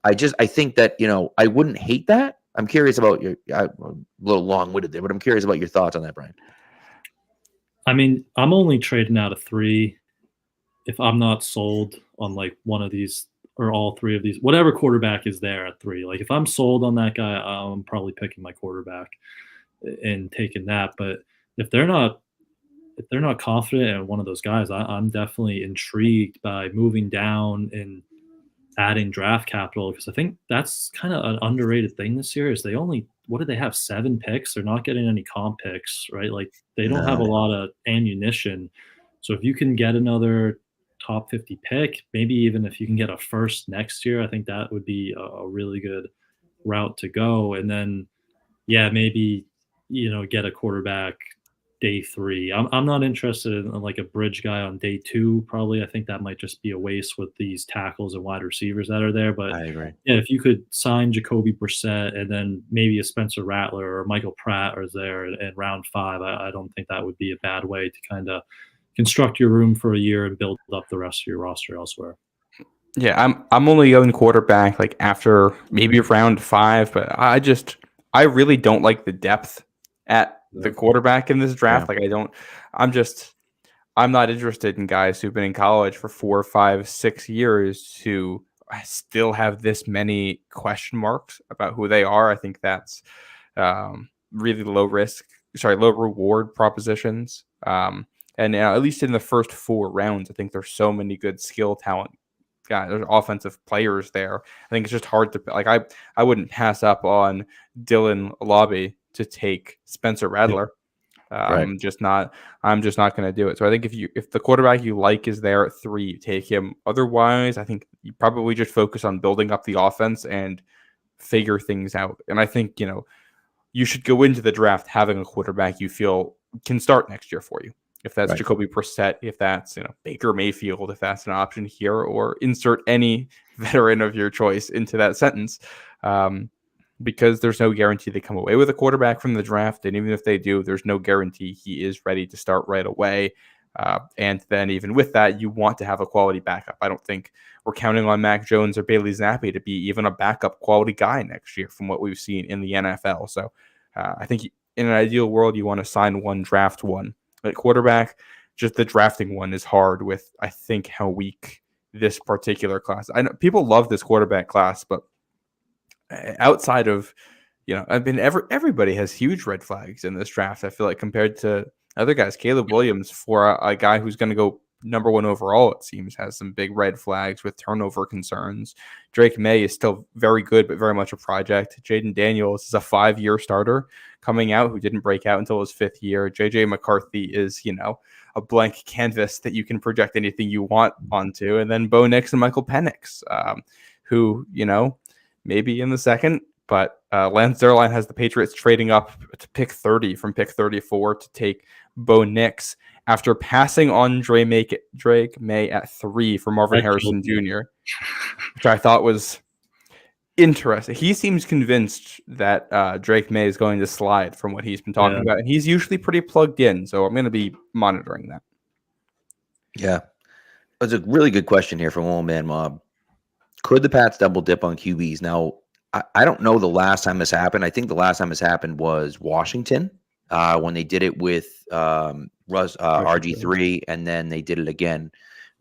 I think that, I wouldn't hate that. I'm curious about I'm a little long-winded there, but I'm curious about your thoughts on that, Brian. I mean, I'm only trading out of 3 if I'm not sold on like one of these or all 3 of these, whatever quarterback is there at 3. Like if I'm sold on that guy, I'm probably picking my quarterback and taking that. But if they're not confident in one of those guys, I'm definitely intrigued by moving down and adding draft capital, because I think that's kind of an underrated thing this year. Is what do they have, 7 picks? They're not getting any comp picks, right? Like they don't have a lot of ammunition. So if you can get another top 50 pick, maybe even if you can get a first next year, I think that would be a really good route to go. And then, maybe, get a quarterback day 3. I'm not interested in like a bridge guy on day 2. Probably, I think that might just be a waste with these tackles and wide receivers that are there. But I agree. Yeah, if you could sign Jacoby Brissett and then maybe a Spencer Rattler or Michael Pratt is there in round 5, I don't think that would be a bad way to kind of construct your room for a year and build up the rest of your roster elsewhere. Yeah, I'm only going quarterback like after maybe round 5, but I really don't like the depth at the quarterback in this draft. Yeah. Like I'm not interested in guys who've been in college for 4, 5, 6 years who still have this many question marks about who they are. I think that's really low reward propositions. And at least in the first 4 rounds, I think there's so many good skill talent guys. There's offensive players there. I think it's just hard to like. I wouldn't pass up on Dylan Lobby to take Spencer Rattler. Right. I'm just not going to do it. So I think if the quarterback you like is there at 3, you take him. Otherwise, I think you probably just focus on building up the offense and figure things out. And I think you should go into the draft having a quarterback you feel can start next year for you. If that's Right. Jacoby Brissett, if that's Baker Mayfield, if that's an option here, or insert any veteran of your choice into that sentence, because there's no guarantee they come away with a quarterback from the draft, and even if they do, there's no guarantee he is ready to start right away. And then even with that, you want to have a quality backup. I don't think we're counting on Mac Jones or Bailey Zappi to be even a backup quality guy next year from what we've seen in the NFL. So I think in an ideal world, you want to sign one, draft one. At quarterback, just the drafting one is hard with, I think, how weak this particular class. I know people love this quarterback class, but outside of, everybody has huge red flags in this draft. I feel like compared to other guys, Caleb Williams, for a guy who's going to go number 1 overall, it seems, has some big red flags with turnover concerns. Drake May is still very good, but very much a project. Jaden Daniels is a 5-year starter coming out who didn't break out until his 5th year. JJ McCarthy is, a blank canvas that you can project anything you want onto. And then Bo Nix and Michael Penix, who, maybe in the 2nd, but Lance Zierlein has the Patriots trading up to pick 30 from pick 34 to take Bo Nix after passing on Drake May at 3 for Marvin Harrison Jr., which I thought was interesting. He seems convinced that Drake May is going to slide from what he's been talking about, and he's usually pretty plugged in, so I'm going to be monitoring that. Yeah. That's a really good question here from Old Man Mob. Could the Pats double dip on QBs? Now, I don't know the last time this happened. I think the last time this happened was Washington when they did it with RG3, and then they did it again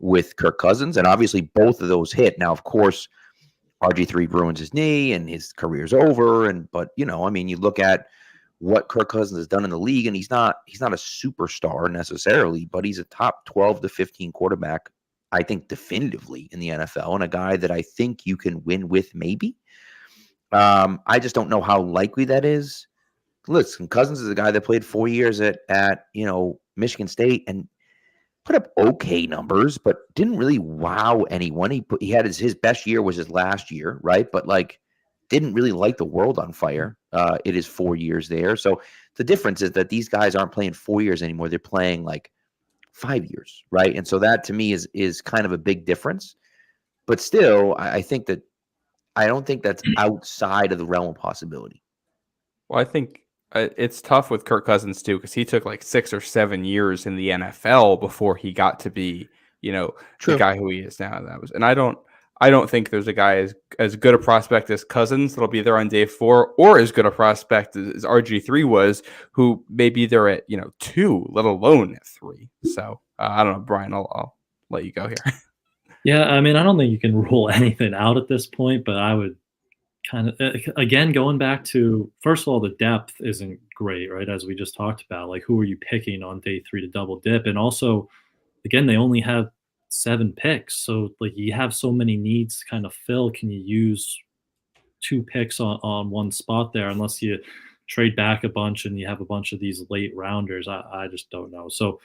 with Kirk Cousins. And obviously, both of those hit. Now, of course, RG3 ruins his knee and his career's over. But you look at what Kirk Cousins has done in the league, and he's not a superstar necessarily, but he's a top 12 to 15 quarterback, I think, definitively in the NFL, and a guy that I think you can win with maybe. I just don't know how likely that is. Listen, Cousins is a guy that played 4 years at Michigan State and put up okay numbers, but didn't really wow anyone. He had his best year was his last year, right? But didn't really light the world on fire. It is 4 years there. So the difference is that these guys aren't playing 4 years anymore. They're playing 5 years, right? And so that to me is kind of a big difference. But still, I think that I don't think that's outside of the realm of possibility. Well, I think it's tough with Kirk Cousins too, because he took 6 or 7 years in the NFL before he got to be, the guy who he is now. And I don't think there's a guy as good a prospect as Cousins that'll be there on day 4, or as good a prospect as RG3 was, who may be there at 2, let alone at 3. So I don't know, Brian. I'll let you go here. Yeah, I don't think you can rule anything out at this point, but I would kind of, again, going back to, first of all, the depth isn't great, right? As we just talked about, who are you picking on day 3 to double dip? And also, again, they only have 7 picks. So you have so many needs to kind of fill. Can you use 2 picks on one spot there, unless you trade back a bunch and you have a bunch of these late rounders? I just don't know. So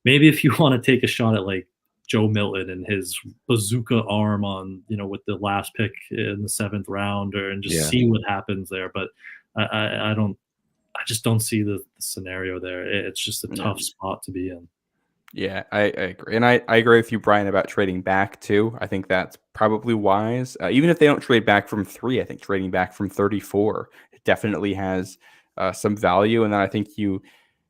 maybe if you want to take a shot at Joe Milton and his bazooka arm on, with the last pick in the 7th round, and just see what happens there. But I just don't see the scenario there. It's just a tough spot to be in. Yeah, I agree. And I agree with you, Brian, about trading back too. I think that's probably wise. Even if they don't trade back from 3, I think trading back from 34 definitely has some value. And then I think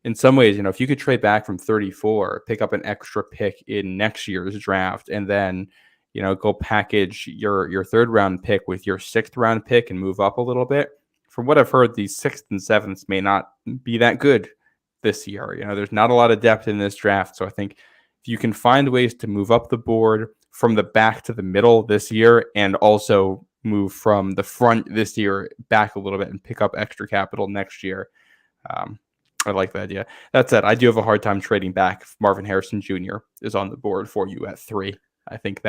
in some ways, if you could trade back from 34, pick up an extra pick in next year's draft, and then, go package your 3rd round pick with your 6th round pick and move up a little bit. From what I've heard, these 6th and 7th may not be that good this year. There's not a lot of depth in this draft. So I think if you can find ways to move up the board from the back to the middle this year, and also move from the front this year back a little bit and pick up extra capital next year, I like the idea. That said, I do have a hard time trading back if Marvin Harrison Jr. is on the board for you at 3. I think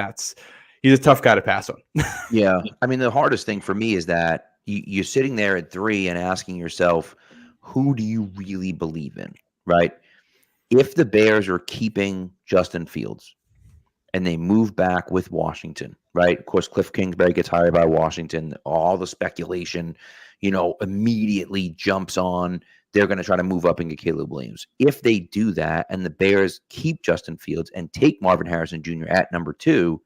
he's a tough guy to pass on. Yeah. The hardest thing for me is that you're sitting there at 3 and asking yourself, who do you really believe in, right? If the Bears are keeping Justin Fields and they move back with Washington, right? Of course, Cliff Kingsbury gets hired by Washington. All the speculation, immediately jumps on. They're going to try to move up and get Caleb Williams. If they do that and the Bears keep Justin Fields and take Marvin Harrison Jr. at number 2,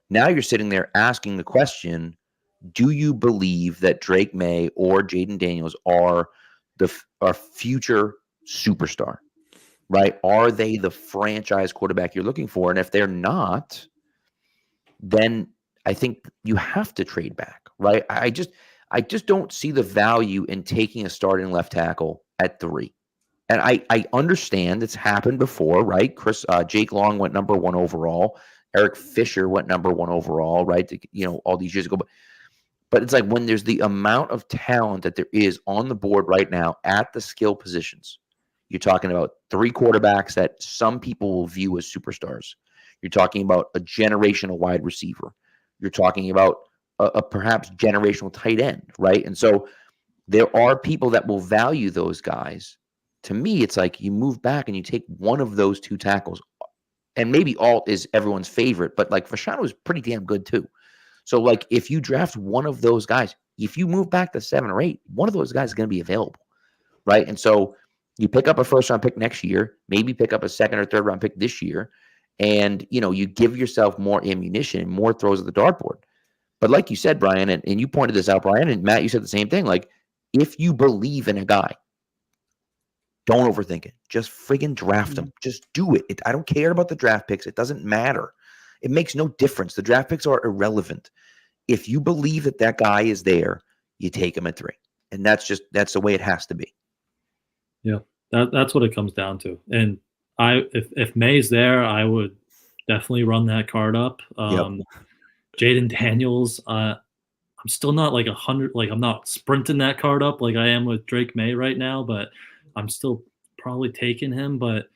now you're sitting there asking the question, do you believe that Drake May or Jaden Daniels are our future superstar, right? Are they the franchise quarterback you're looking for? And if they're not, then I think you have to trade back, right? I just don't see the value in taking a starting left tackle at 3. And I understand it's happened before, right? Jake Long went number 1 overall. Eric Fisher went number 1 overall, right? All these years ago. But it's when there's the amount of talent that there is on the board right now at the skill positions, you're talking about 3 quarterbacks that some people will view as superstars. You're talking about a generational wide receiver. You're talking about a perhaps generational tight end, right? And so there are people that will value those guys. To me, it's you move back and you take one of those 2 tackles. And maybe Alt is everyone's favorite, but Fashanu is pretty damn good too. So, if you draft one of those guys, if you move back to 7 or 8, one of those guys is going to be available, right? And so you pick up a 1st-round pick next year, maybe pick up a 2nd or 3rd-round pick this year, and, you give yourself more ammunition, more throws at the dartboard. But like you said, Brian, and you pointed this out, Brian, and Matt, you said the same thing. If you believe in a guy, don't overthink it. Just friggin' draft him. Just do it. I don't care about the draft picks. It doesn't matter. It makes no difference. The draft picks are irrelevant. If you believe that guy is there, you take him at 3. And that's the way it has to be. Yeah, that's what it comes down to. And if May's there, I would definitely run that card up. Jaden Daniels, I'm still not like 100. Like, I'm not sprinting that card up like I am with Drake May right now, but I'm still probably taking him. But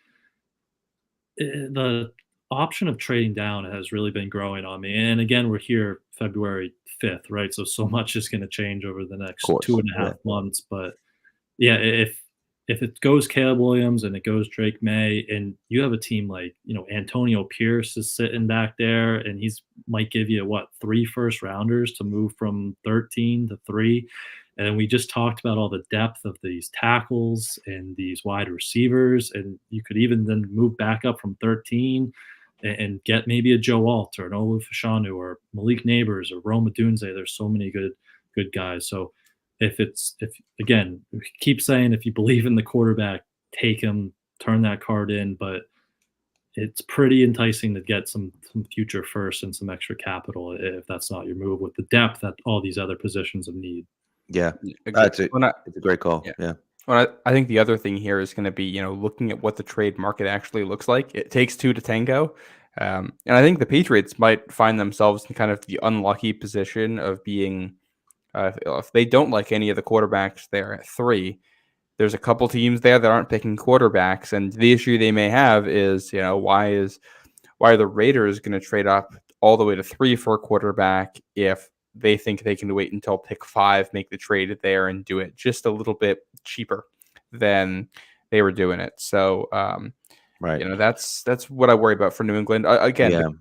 the option of trading down has really been growing on me. And again, we're here February 5th, right? So much is going to change over the next 2.5 months. But yeah, if it goes Caleb Williams and it goes Drake May, and you have a team like, Antonio Pierce is sitting back there, and might give you 3 first rounders to move from 13 to 3. And we just talked about all the depth of these tackles and these wide receivers, and you could even then move back up from 13 and get maybe a Joe Alt or an Olu Fashanu or Malik Neighbors or Rome Odunze. There's so many good guys. So if again, we keep saying, if you believe in the quarterback, take him, turn that card in, but it's pretty enticing to get some future first and some extra capital if that's not your move, with the depth that all these other positions of need. Yeah, it's a great call. Yeah. Well, I think the other thing here is going to be, looking at what the trade market actually looks like. It takes 2 to tango. And I think the Patriots might find themselves in kind of the unlucky position of being, if they don't like any of the quarterbacks there at 3, there's a couple teams there that aren't picking quarterbacks. And the issue they may have is, why are the Raiders going to trade up all the way to 3 for a quarterback if they think they can wait until pick 5, make the trade there, and do it just a little bit cheaper than they were doing it. So, right. That's what I worry about for New England. Again,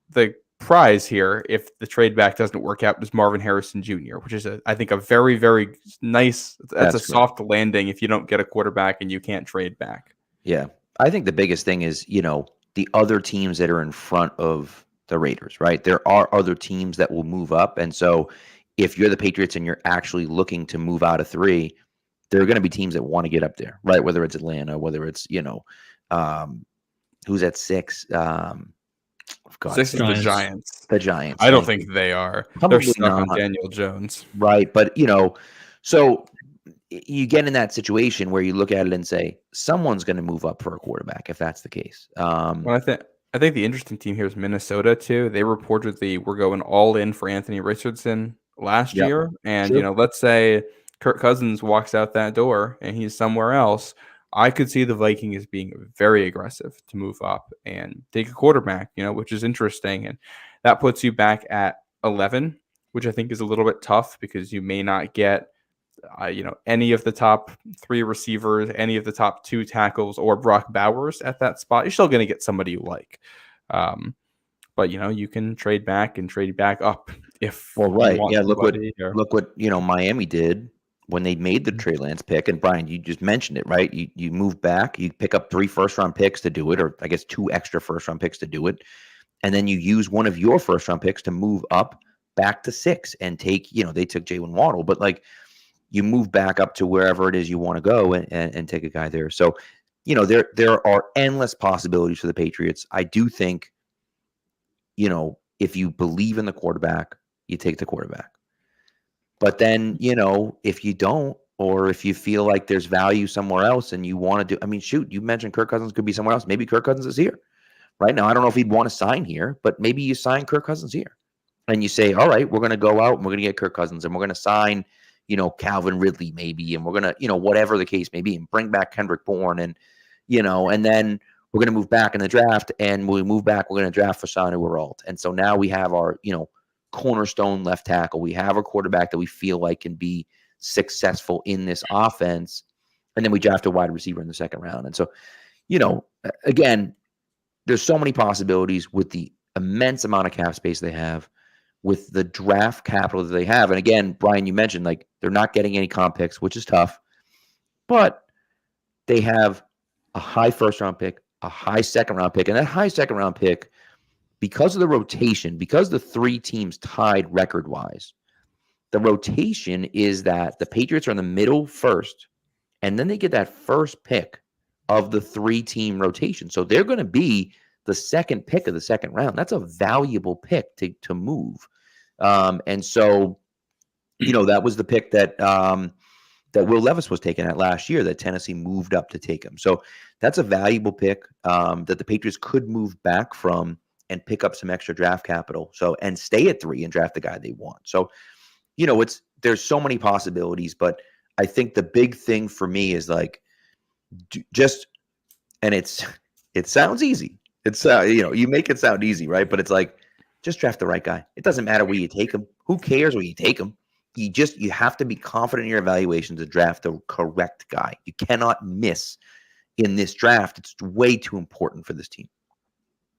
the prize here, if the trade back doesn't work out, is Marvin Harrison Jr., which is, I think, a very, very nice, that's a soft landing if you don't get a quarterback and you can't trade back. Yeah. I think the biggest thing is, the other teams that are in front of the Raiders, right? There are other teams that will move up. And so if you're the Patriots and you're actually looking to move out of 3, there are going to be teams that want to get up there, right? Whether it's Atlanta, whether it's, who's at 6? 6 is the Giants. The Giants. I don't think they are. They're stuck on Daniel Jones. Right. But, so you get in that situation where you look at it and say, someone's going to move up for a quarterback if that's the case. Well, I think the interesting team here is Minnesota too. They reportedly were going all in for Anthony Richardson last year. And, let's say Kirk Cousins walks out that door and he's somewhere else. I could see the Vikings being very aggressive to move up and take a quarterback, which is interesting. And that puts you back at 11, which I think is a little bit tough because you may not get, any of the top 3 receivers, any of the top 2 tackles, or Brock Bowers at that spot. You're still going to get somebody you like. But, you can trade back and trade back up if. Well, right. Yeah. Look what Miami did when they made the Trey Lance pick. And Brian, you just mentioned it, right? You move back, you pick up 3 first-round picks to do it, or I guess 2 extra first-round picks to do it. And then you use one of your first-round picks to move up back to 6 and take, they took Jalen Waddle, but you move back up to wherever it is you want to go and take a guy there. So, there are endless possibilities for the Patriots. I do think, if you believe in the quarterback, you take the quarterback. But then, if you don't, or if you feel like there's value somewhere else and you want to do, you mentioned Kirk Cousins could be somewhere else. Maybe Kirk Cousins is here right now. I don't know if he'd want to sign here, but maybe you sign Kirk Cousins here and you say, all right, we're going to go out and we're going to get Kirk Cousins and we're going to sign, Calvin Ridley maybe, and we're going to, whatever the case may be, and bring back Kendrick Bourne and, and then we're going to move back in the draft, and when we move back, we're going to draft Fasanu or Alt. And so now we have our, cornerstone left tackle. We have a quarterback that we feel like can be successful in this offense. And then we draft a wide receiver in the 2nd round. And so, again, there's so many possibilities with the immense amount of cap space they have, with the draft capital that they have. And again, Brian, you mentioned they're not getting any comp picks, which is tough, but they have a high 1st-round pick, a high 2nd-round pick, and that high 2nd-round pick, because of the rotation, because the 3 teams tied record-wise, the rotation is that the Patriots are in the middle first, and then they get that first pick of the 3-team rotation. So they're going to be the second pick of the second round. That's a valuable pick to move. And so, that was the pick that Will Levis was taken at last year, that Tennessee moved up to take him. So that's a valuable pick that the Patriots could move back from and pick up some extra draft capital. So, and stay at 3 and draft the guy they want. So, there's so many possibilities, but I think the big thing for me is like, and it sounds easy. It's, you make it sound easy, right? But it's like, just draft the right guy. It doesn't matter where you take him. Who cares where you take him? You have to be confident in your evaluation to draft the correct guy. You cannot miss in this draft. It's way too important for this team.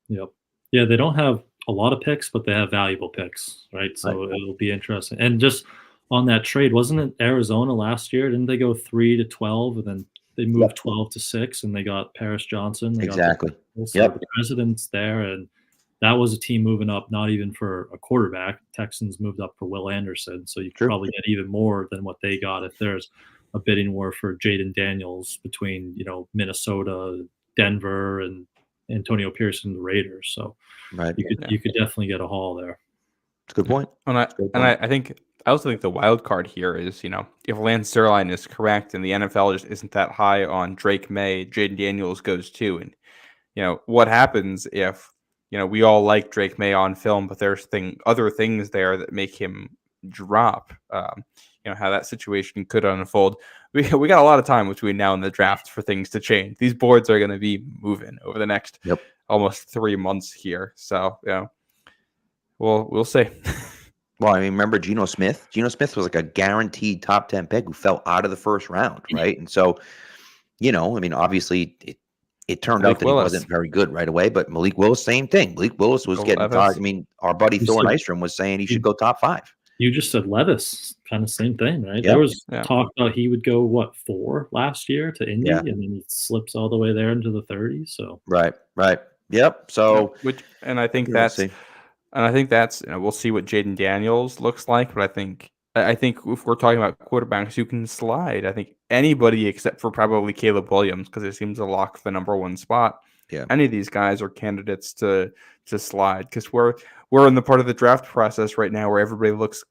Yep. Yeah, they don't have a lot of picks, but they have valuable picks, right? So it'll be interesting. And just on that trade, wasn't it Arizona last year? Didn't they go 3 to 12, and then they moved 12 to 6, and they got Paris Johnson? Exactly. The president's there, and that was a team moving up, not even for a quarterback. Texans moved up for Will Anderson, so you could probably get even more than what they got if there's a bidding war for Jaden Daniels between Minnesota, Denver, and Antonio Pierce and the Raiders. So you could definitely get a haul there. That's a good point. I also think the wild card here is, if Lance Zierlein is correct and the NFL just isn't that high on Drake May, Jaden Daniels goes too. And, what happens if, we all like Drake May on film, but there's other things there that make him drop, how that situation could unfold. We got a lot of time between now and the draft for things to change. These boards are going to be moving over the next almost 3 months here. So, we'll see. Well, I mean, remember Geno Smith? Geno Smith was like a guaranteed top 10 pick who fell out of the first round, right? And so, obviously it turned out that he wasn't very good right away, but Malik Willis, same thing. Malik Willis was getting talked. I mean, our buddy Thor Nystrom was saying he should go top 5. You just said Levis, kind of same thing, right? There was talk about he would go 4 last year to Indy, and then he slips all the way there into the 30s. So right, yep. So I think that's we'll see what Jaden Daniels looks like, but I think if we're talking about quarterbacks who can slide, I think anybody except for probably Caleb Williams, because it seems to lock the number 1 spot. Yeah, any of these guys are candidates to slide, because we're in the part of the draft process right now where everybody looks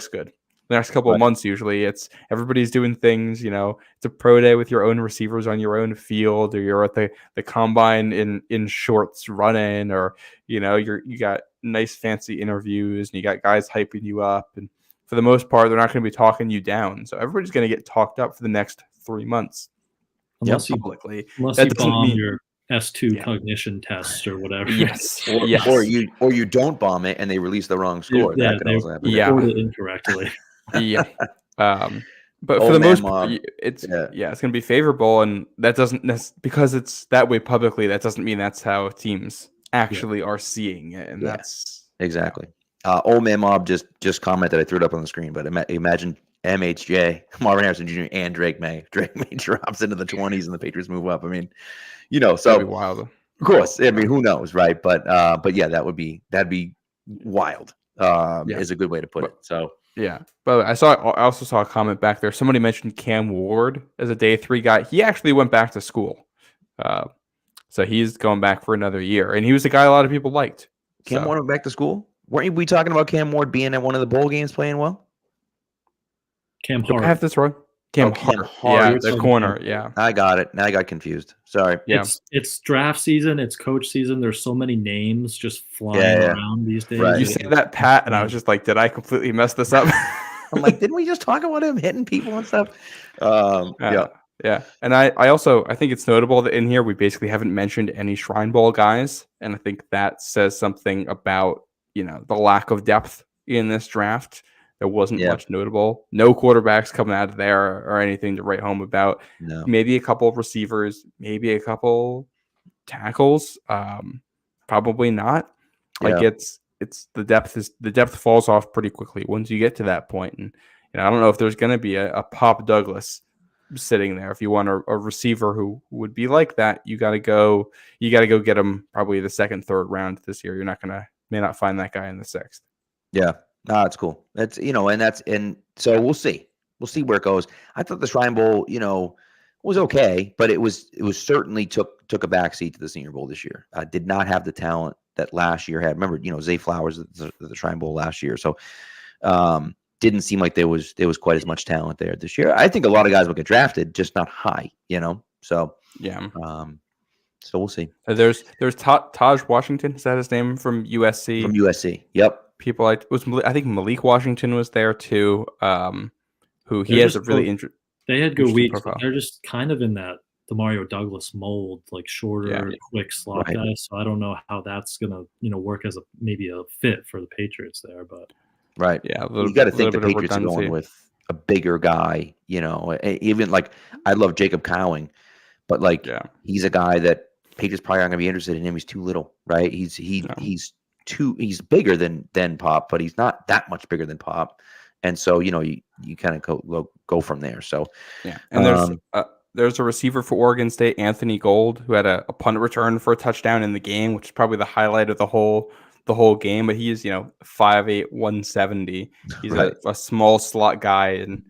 good. The next couple of months, usually it's everybody's doing things. It's a pro day with your own receivers on your own field, or you're at the combine in shorts running, or you got nice fancy interviews and you got guys hyping you up, and for the most part, they're not going to be talking you down. So everybody's going to get talked up for the next 3 months. Unless you bomb your S2 cognition test or whatever. Yes. Or you don't bomb it and they release the wrong score. Yeah, that can also happen. They scored it incorrectly. But for the most part, it's going to be favorable, and that doesn't because it's that way publicly. That doesn't mean that's how teams actually are seeing it, and that's exactly. Old Man Mob just commented. I threw it up on the screen, but imagine MHJ, Marvin Harrison Jr. and Drake May. Drake May drops into the 20s and the Patriots move up. I mean, so that'd be wild. Of course, I mean, who knows, right? But yeah, that'd be wild. Is a good way to put it. So yeah, but I also saw a comment back there. Somebody mentioned Cam Ward as a day 3 guy. He actually went back to school, so he's going back for another year, and he was a guy a lot of people liked. Cam Ward went back to school. Weren't we talking about Cam Ward being at one of the bowl games playing well? Cam Hart. I have this wrong. Cam Hart. Yeah, the corner. Yeah, I got it. Now I got confused. Sorry. Yeah, it's draft season. It's coach season. There's so many names just flying around these days. Right. You said that, Pat, and I was just like, did I completely mess this up? I'm like, didn't we just talk about him hitting people and stuff? Yeah. And I think it's notable that in here we basically haven't mentioned any Shrine Bowl guys, and I think that says something about the lack of depth in this draft. There wasn't much notable. No quarterbacks coming out of there or anything to write home about. No. Maybe a couple of receivers, maybe a couple tackles. Probably not. Like it's the depth falls off pretty quickly once you get to that point. And I don't know if there's going to be a Pop Douglas sitting there. If you want a receiver who would be like that, you got to go get him probably the second, third round this year. May not find that guy in the 6th. Yeah. No, it's cool. That's and so we'll see. We'll see where it goes. I thought the Shrine Bowl, was okay, but it was certainly took a backseat to the Senior Bowl this year. Did not have the talent that last year had. Remember, Zay Flowers at the Shrine Bowl last year, so didn't seem like there was quite as much talent there this year. I think a lot of guys will get drafted, just not high, So Yeah. So we'll see. There's Taj Washington. Is that his name, from USC? From USC, yep. People I think Malik Washington was there too. Who he has a really interesting. They had good weeks, profile. but they're just kind of in that Demario Douglas mold, like shorter, quick slot guy. So I don't know how that's gonna, work as maybe a fit for the Patriots there. But you got to think the Patriots are going with a bigger guy. Even like I love Jacob Cowing, but he's a guy that Patriots probably aren't gonna be interested in him. He's too little, right? He's he's bigger than Pop, but he's not that much bigger than Pop. And so, you kind of go from there. So, and there's a receiver for Oregon State, Anthony Gold, who had a punt return for a touchdown in the game, which is probably the highlight of the whole game. But he is, 5'8", 170. He's a small slot guy, and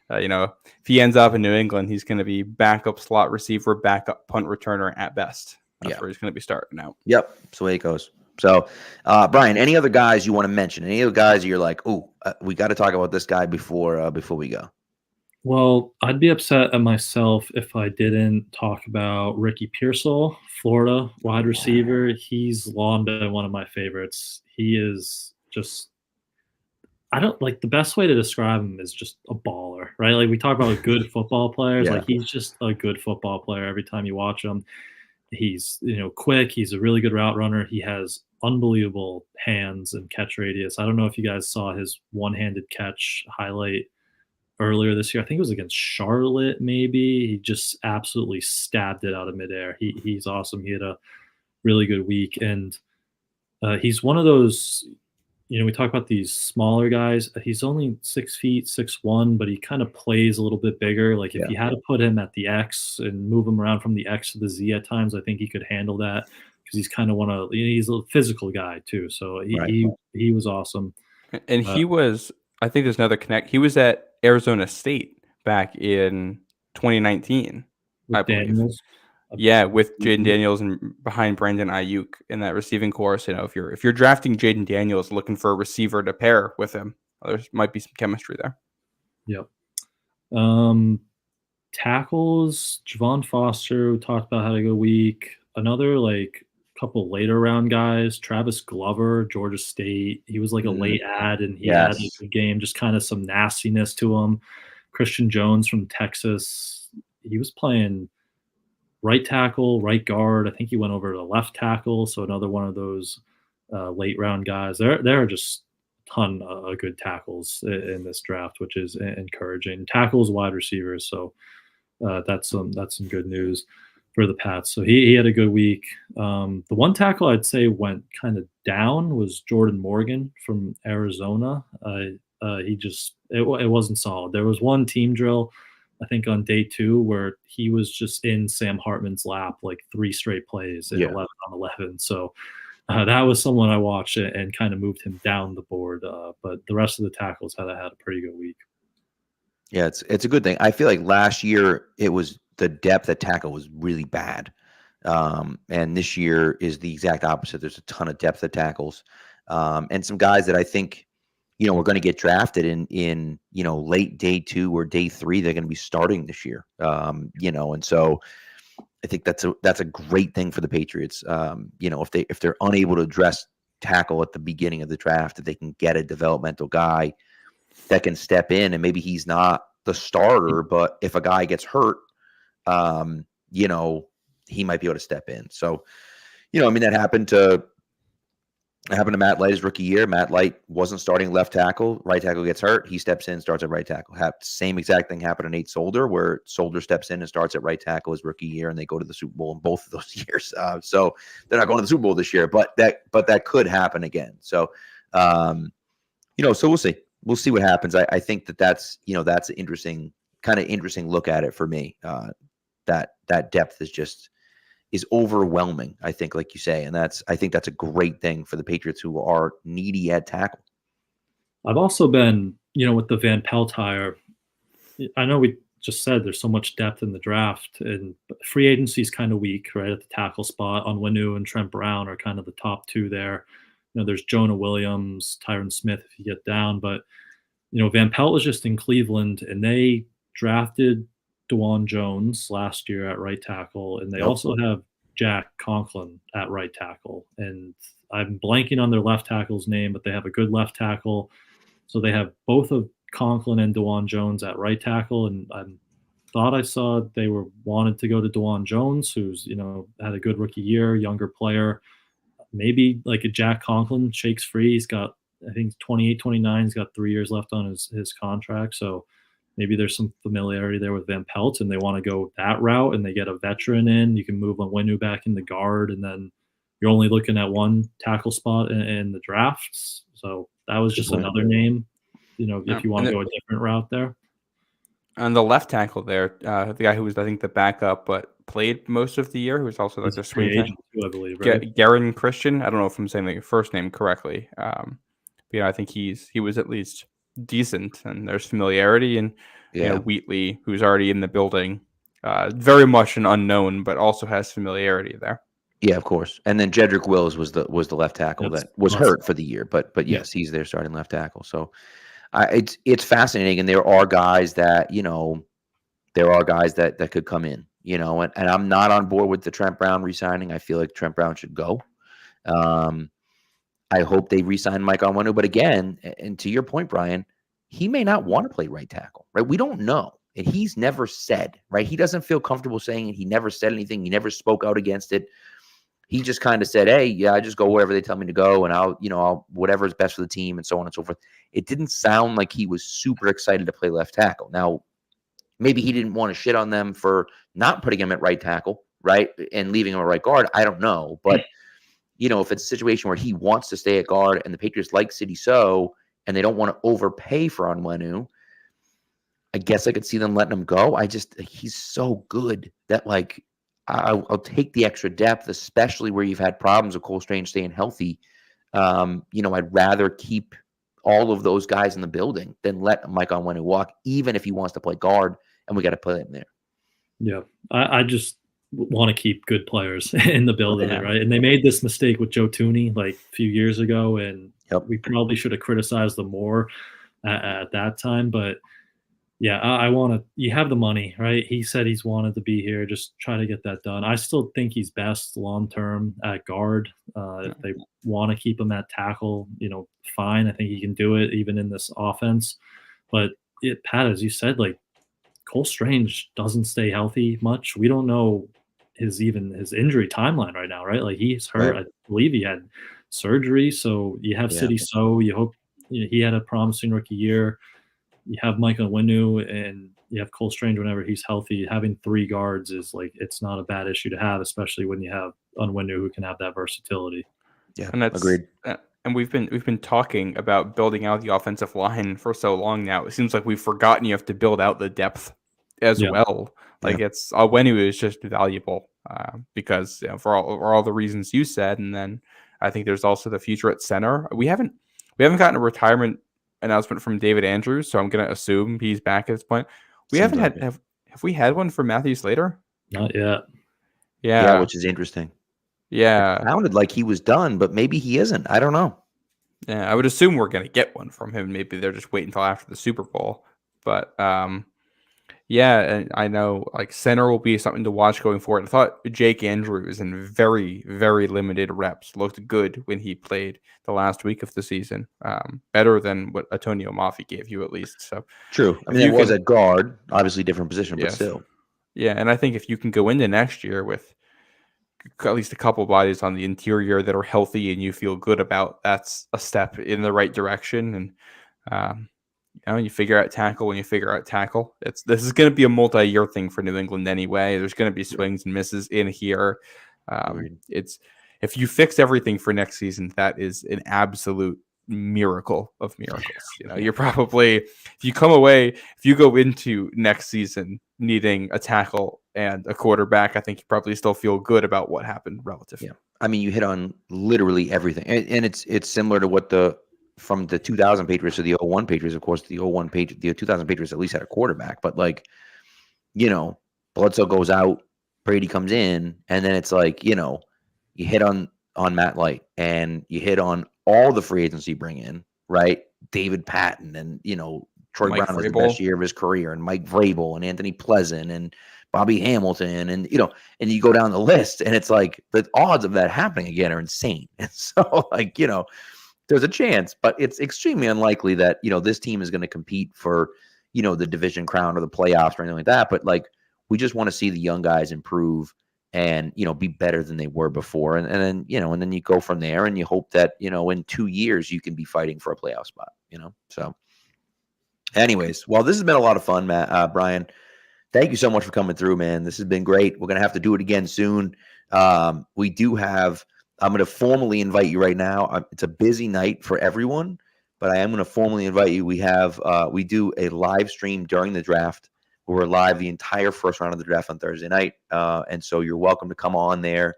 if he ends up in New England, he's going to be backup slot receiver, backup punt returner at best. That's where he's going to be starting out. Yep, that's the way it goes. So, Brian, any other guys you want to mention? Any other guys you're like, we got to talk about this guy before we go? Well, I'd be upset at myself if I didn't talk about Ricky Pearsall, Florida wide receiver. He's long been one of my favorites. He is just, the best way to describe him is just a baller, right? Like we talk about good football players. Like he's just a good football player every time you watch him. He's, quick. He's a really good route runner. He has unbelievable hands and catch radius. I don't know if you guys saw his one-handed catch highlight earlier this year. I think it was against Charlotte, maybe. He just absolutely stabbed it out of midair. He's awesome. He had a really good week. And he's one of those, we talk about these smaller guys. He's only 6 feet, 6'1", but he kind of plays a little bit bigger. Like if you had to put him at the X and move him around from the X to the Z at times, I think he could handle that because he's kind of he's a physical guy too. So he was awesome. And he was, I think there's another connect. He was at Arizona State back in 2019, I believe. Daniels. Yeah, with Jaden Daniels and behind Brandon Ayuk in that receiving course. If you're drafting Jaden Daniels looking for a receiver to pair with him, there might be some chemistry there. Yep. Tackles, Javon Foster, we talked about had a good week. Another couple later round guys, Travis Glover, Georgia State. He was a late ad, and he had a good game, just kind of some nastiness to him. Christian Jones from Texas, he was playing right tackle, right guard. I think he went over to left tackle. So another one of those late round guys. There are just a ton of good tackles in this draft, which is encouraging. Tackles, wide receivers. So that's some good news for the Pats. So he had a good week. The one tackle I'd say went kind of down was Jordan Morgan from Arizona. It wasn't solid. There was one team drill, I think on day 2, where he was just in Sam Hartman's lap 3 straight plays at 11 on 11. So that was someone I watched and kind of moved him down the board. But the rest of the tackles had a pretty good week. Yeah, it's a good thing. I feel like last year it was the depth at tackle was really bad. And this year is the exact opposite. There's a ton of depth at tackles. And some guys that I think, we're going to get drafted in late day 2 or day 3. They're going to be starting this year. And so I think that's a great thing for the Patriots. If they're unable to address tackle at the beginning of the draft, that they can get a developmental guy that can step in, and maybe he's not the starter, but if a guy gets hurt, he might be able to step in. So, that happened to Matt Light's rookie year. Matt Light wasn't starting left tackle. Right tackle gets hurt. He steps in, starts at right tackle. Same exact thing happened to Nate Solder, where Solder steps in and starts at right tackle his rookie year, and they go to the Super Bowl in both of those years. So they're not going to the Super Bowl this year, but that could happen again. So, so we'll see. We'll see what happens. I think that's an interesting look at it for me. That depth is overwhelming, I think, like you say. And I think that's a great thing for the Patriots, who are needy at tackle. I've also been, with the Van Pelt hire, I know we just said, there's so much depth in the draft, and free agency is kind of weak, right? At the tackle spot, Onwenu and Trent Brown are kind of the top two there. There's Jonah Williams, Tyron Smith if you get down, but Van Pelt was just in Cleveland, and they drafted DeJuan Jones last year at right tackle, and they also have Jack Conklin at right tackle. And I'm blanking on their left tackle's name, but they have a good left tackle. So they have both of Conklin and DeJuan Jones at right tackle, and I thought I saw they wanted to go to DeJuan Jones, who's had a good rookie year, younger player. Maybe like a Jack Conklin shakes free. He's got, I think, 28, 29. He's got 3 years left on his contract. So maybe there's some familiarity there with Van Pelt, and they want to go that route, and they get a veteran in. You can move Onwenu back in the guard, and then you're only looking at one tackle spot in the drafts. So that was just another name, if you want to go a different route there. On the left tackle there, the guy who was, I think, the backup, but played most of the year, who was also like the swing agent, I believe, right? Garen Christian. I don't know if I'm saying the first name correctly. I think he was at least decent, and there's familiarity. And Wheatley, who's already in the building, very much an unknown, but also has familiarity there. Yeah, of course. And then Jedrick Wills was the left tackle that was hurt for the year, but yes, he's their starting left tackle. So it's fascinating, and there are guys that that could come in, and I'm not on board with the Trent Brown re-signing. I feel like Trent Brown should go. I hope they re-sign Mike Onwenu, but again, and to your point, Brian, he may not want to play right tackle, right? We don't know. And he's never said, right? He doesn't feel comfortable saying it. He never said anything. He never spoke out against it. He just kind of said, hey, yeah, I just go wherever they tell me to go, and I'll whatever is best for the team, and so on and so forth. It didn't sound like he was super excited to play left tackle. Now, maybe he didn't want to shit on them for not putting him at right tackle, right, and leaving him at right guard. I don't know. But, if it's a situation where he wants to stay at guard and the Patriots like Sidy So and they don't want to overpay for Onwenu, I guess I could see them letting him go. He's so good that, like, I'll take the extra depth, especially where you've had problems with Cole Strange staying healthy. I'd rather keep all of those guys in the building than let Mike Onwenu walk, even if he wants to play guard, and we got to play him there. Yeah, I just want to keep good players in the building, right? And they made this mistake with Joe Thuney like a few years ago, and we probably should have criticized them more at that time. But yeah, I want to. You have the money, right? He said he's wanted to be here. Just try to get that done. I still think he's best long term at guard. If they want to keep him at tackle, fine. I think he can do it even in this offense. But Pat, as you said, like Cole Strange doesn't stay healthy much. We don't know his injury timeline right now, right? Like he's hurt. Right. I believe he had surgery. So you have Sidy So. You hope he had a promising rookie year. You have Mike Onwenu and you have Cole Strange whenever he's healthy. Having three guards is like, it's not a bad issue to have, especially when you have Onwenu who can have that versatility. Yeah, and that's agreed. And we've been talking about building out the offensive line for so long now. It seems like we've forgotten you have to build out the depth as well. Like it's Onwenu is just valuable because for all the reasons you said, and then I think there's also the future at center. We haven't gotten a retirement announcement from David Andrews, so I'm going to assume he's back at this point. We haven't had have we had one for Matthew Slater? Not yet. Yeah, which is interesting. Yeah, it sounded like he was done, but maybe he isn't. I don't know. Yeah, I would assume we're going to get one from him. Maybe they're just waiting until after the Super Bowl. But yeah, and I know like center will be something to watch going forward. I thought Jake Andrews in very, very limited reps looked good when he played the last week of the season. Better than what Antonio Mafi gave you, at least. So true. I mean, it was at guard, obviously different position, but still. Yeah, and I think if you can go into next year with at least a couple bodies on the interior that are healthy and you feel good about, that's a step in the right direction. And you figure out tackle when you figure out tackle. This is going to be a multi-year thing for New England anyway. There's going to be swings and misses in here. It's if you fix everything for next season, that is an absolute miracle of miracles. You're probably if you go into next season needing a tackle and a quarterback, I think you probably still feel good about what happened relative. Yeah, I mean, you hit on literally everything, and it's similar to what from the 2000 Patriots to the 01 Patriots. Of course, the 2000 Patriots at least had a quarterback, but like Bledsoe goes out, Brady comes in, and then it's like, you hit on Matt Light and you hit on all the free agents you bring in, right? David Patton and, Troy Mike Brown has the Vrabel. best year of his career, and Mike Vrabel and Anthony Pleasant and Bobby Hamilton, and and you go down the list, and it's like the odds of that happening again are insane. And so, like, there's a chance, but it's extremely unlikely that this team is going to compete for the division crown or the playoffs or anything like that. But like, we just want to see the young guys improve and be better than they were before, and then and then you go from there, and you hope that in 2 years you can be fighting for a playoff spot. So. Anyways, well, this has been a lot of fun, Matt. Brian, thank you so much for coming through, man. This has been great. We're going to have to do it again soon. I'm going to formally invite you right now. It's a busy night for everyone, but I am going to formally invite you. We do a live stream during the draft. We're live the entire first round of the draft on Thursday night. And so you're welcome to come on there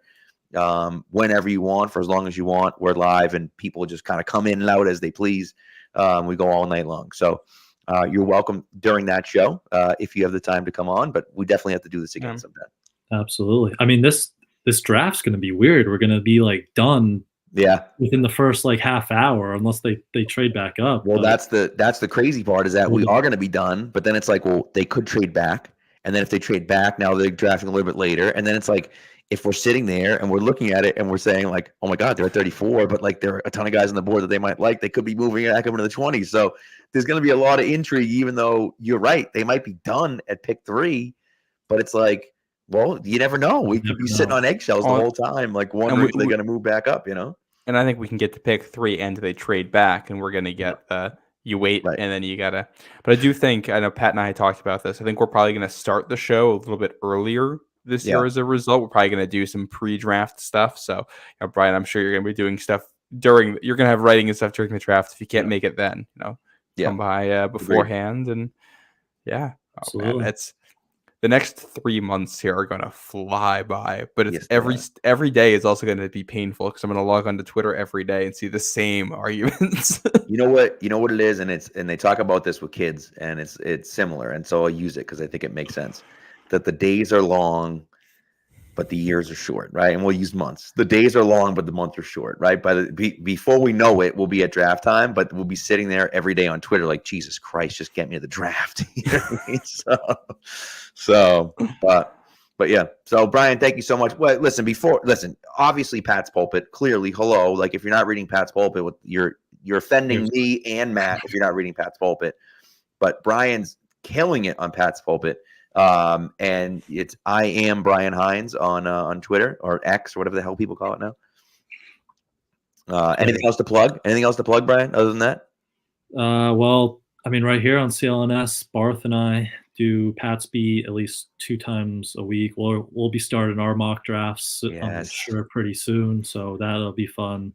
whenever you want, for as long as you want. We're live, and people just kind of come in and out as they please. We go all night long. So, you're welcome during that show if you have the time to come on, but we definitely have to do this again sometime. Absolutely. I mean, this draft's going to be weird. We're going to be like done within the first like half hour, unless they trade back up. Well, that's the crazy part, is that we are going to be done, but then it's like, well, they could trade back, and then if they trade back, now they're drafting a little bit later, and then it's like, if we're sitting there and we're looking at it and we're saying like, oh my God, they're at 34, but like there are a ton of guys on the board that they might like. They could be moving back up into the 20s. So there's going to be a lot of intrigue, even though you're right. They might be done at pick 3, but it's like, well, you never know. We could be sitting on eggshells the whole time, like wondering if they're going to move back up, And I think we can get to pick 3 and they trade back, and we're going to get you wait, and then you got to. But I do think, I know Pat and I talked about this. I think we're probably going to start the show a little bit earlier this year as a result. We're probably going to do some pre-draft stuff. So, Brian, I'm sure you're going to be doing stuff you're going to have writing and stuff during the draft. If you can't make it then, come by beforehand. And man, it's the next 3 months here are going to fly by, but it's every day is also going to be painful, because I'm going to log onto Twitter every day and see the same arguments. You know what it is. And they talk about this with kids, and it's similar. And so I'll use it because I think it makes sense. That the days are long, but the years are short, right? And we'll use months. The days are long, but the months are short, right? Before we know it, we'll be at draft time, but we'll be sitting there every day on Twitter like, Jesus Christ, just get me to the draft. You know what I mean? But yeah. So Brian, thank you so much. Well, listen, obviously Pat's Pulpit, clearly, hello. Like, if you're not reading Pat's Pulpit, you're offending me and Matt if you're not reading Pat's Pulpit. But Brian's killing it on Pat's Pulpit. And it's I am Brian Hines on Twitter, or X, or whatever the hell people call it now. Anything else to plug? Brian, other than that? Well, I mean, right here on CLNS, Barth and I do Pats Beat at least 2 times a week. We'll be starting our mock drafts, I'm sure, pretty soon, so that'll be fun.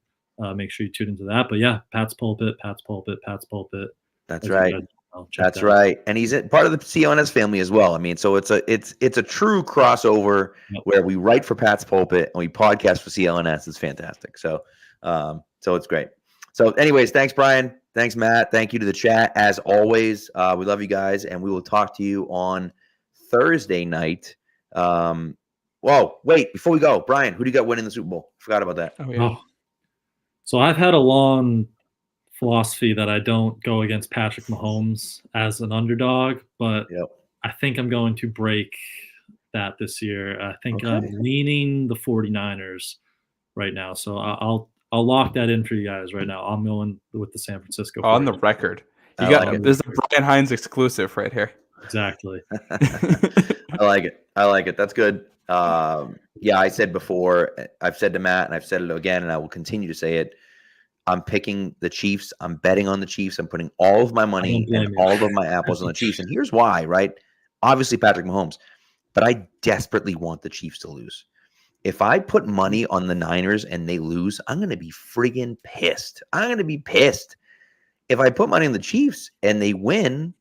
Make sure you tune into that. But yeah, Pats Pulpit. That's right. That's right. And he's part of the CLNS family as well. I mean, so it's a true crossover where we write for Pat's Pulpit and we podcast for CLNS. It's fantastic. So it's great. So anyways, thanks, Brian. Thanks, Matt. Thank you to the chat. As always, we love you guys, and we will talk to you on Thursday night. Whoa, wait, before we go, Brian, who do you got winning the Super Bowl? Forgot about that. So I've had a long philosophy that I don't go against Patrick Mahomes as an underdog, but I think I'm going to break that this year. I think I'm leaning the 49ers right now. So I'll lock that in for you guys right now. I'm going with the San Francisco 49ers. On the record. This is a Brian Hines exclusive right here. Exactly. I like it. That's good. I said before, I've said to Matt, and I've said it again, and I will continue to say it. I'm picking the Chiefs. I'm betting on the Chiefs. I'm putting all of my money and all of my apples on the Chiefs. And here's why, right? Obviously, Patrick Mahomes. But I desperately want the Chiefs to lose. If I put money on the Niners and they lose, I'm going to be friggin' pissed. If I put money on the Chiefs and they win,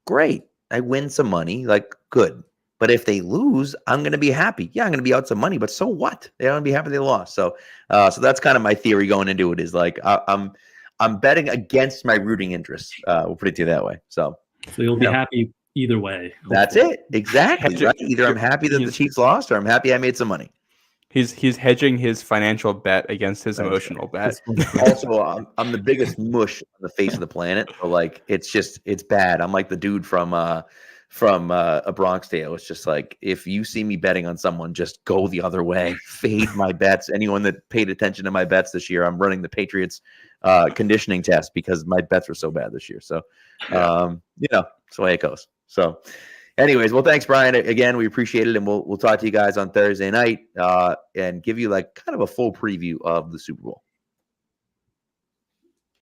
great. I win some money, like, good. But if they lose, I'm going to be happy. Yeah, I'm going to be out some money, but so what? They're going to be happy they lost. So that's kind of my theory going into it, is like, I'm betting against my rooting interests. We'll put it to you that way. So you'll be happy either way. That's hopefully. it. Exactly. Hedging- Right? Either I'm happy that the Chiefs lost or I'm happy I made some money. He's hedging his financial bet against his That's emotional bet. Also, I'm the biggest mush on the face of the planet. So like, it's bad. I'm like the dude from A Bronx Tale. It's just like, if you see me betting on someone, just go the other way. Fade my bets. Anyone that paid attention to my bets this year, I'm running the Patriots conditioning test because my bets were so bad this year. So, it's the way it goes. So, anyways, well, thanks, Brian. Again, we appreciate it, and we'll talk to you guys on Thursday night and give you like kind of a full preview of the Super Bowl.